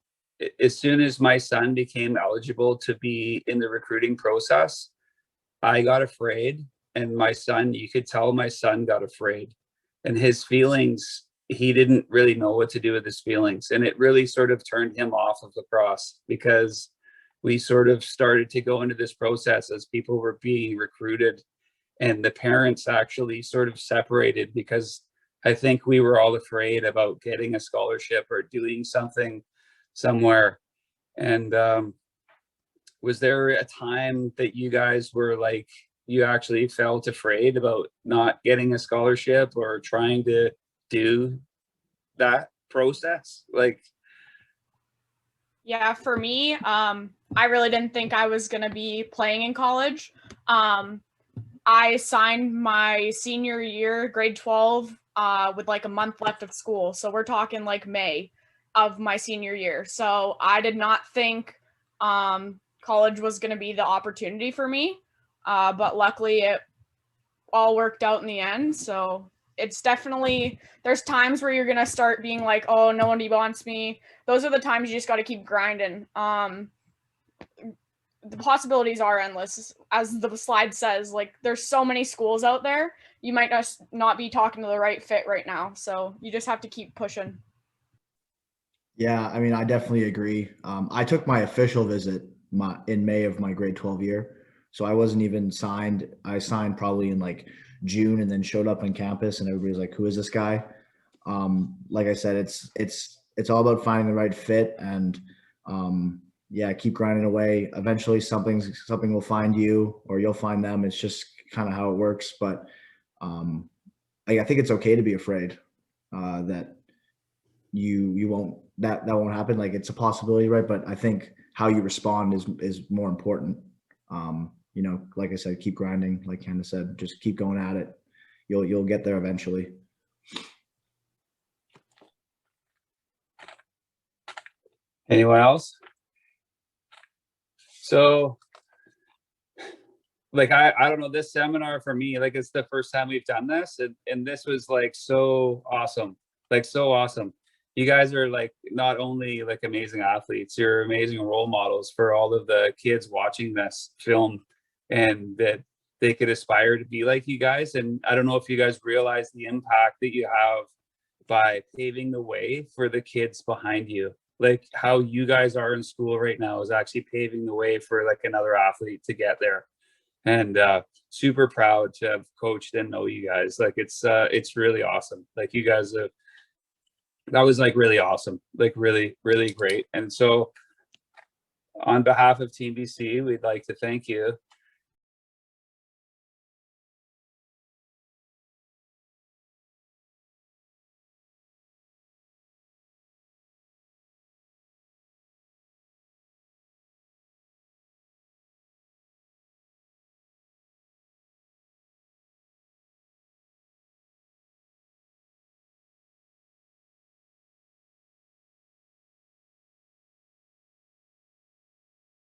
as soon as my son became eligible to be in the recruiting process, I got afraid. And my son, you could tell my son got afraid, and his feelings, he didn't really know what to do with his feelings. And it really sort of turned him off of lacrosse, because we sort of started to go into this process as people were being recruited, and the parents actually sort of separated, because I think we were all afraid about getting a scholarship or doing something somewhere. And was there a time that you guys were like, you actually felt afraid about not getting a scholarship or trying to do that process? Like, yeah, for me, I really didn't think I was going to be playing in college. I signed my senior year, grade 12, with like a month left of school. So we're talking like May of my senior year. So I did not think college was going to be the opportunity for me. But luckily it all worked out in the end. So it's definitely, there's times where you're going to start being like, oh, no one wants me. Those are the times you just got to keep grinding. The possibilities are endless. As the slide says, like, there's so many schools out there. You might just not be talking to the right fit right now. So you just have to keep pushing. Yeah, I mean, I definitely agree. I took my official visit in May of my grade 12 year. So I wasn't even signed. I signed probably in like June, and then showed up on campus, and everybody's like, who is this guy? Like I said, it's all about finding the right fit, and yeah, keep grinding away. Eventually something will find you, or you'll find them. It's just kind of how it works. But I think it's okay to be afraid that you won't, that won't happen. Like, it's a possibility, right? But I think how you respond is more important. Like I said, keep grinding. Like Candace said, just keep going at it. You'll get there eventually. anyone else? So, like, I don't know, this seminar for me, like, it's the first time we've done this, and this was like so awesome. Like, so awesome. You guys are like not only like amazing athletes, you're amazing role models for all of the kids watching this film, and that they could aspire to be like you guys. And I don't know if you guys realize the impact that you have by paving the way for the kids behind you. like how you guys are in school right now is actually paving the way for like another athlete to get there. And super proud to have coached and know you guys. Like it's really awesome. Like you guys that was like really awesome, like really, really great. And so on behalf of Team BC, we'd like to thank you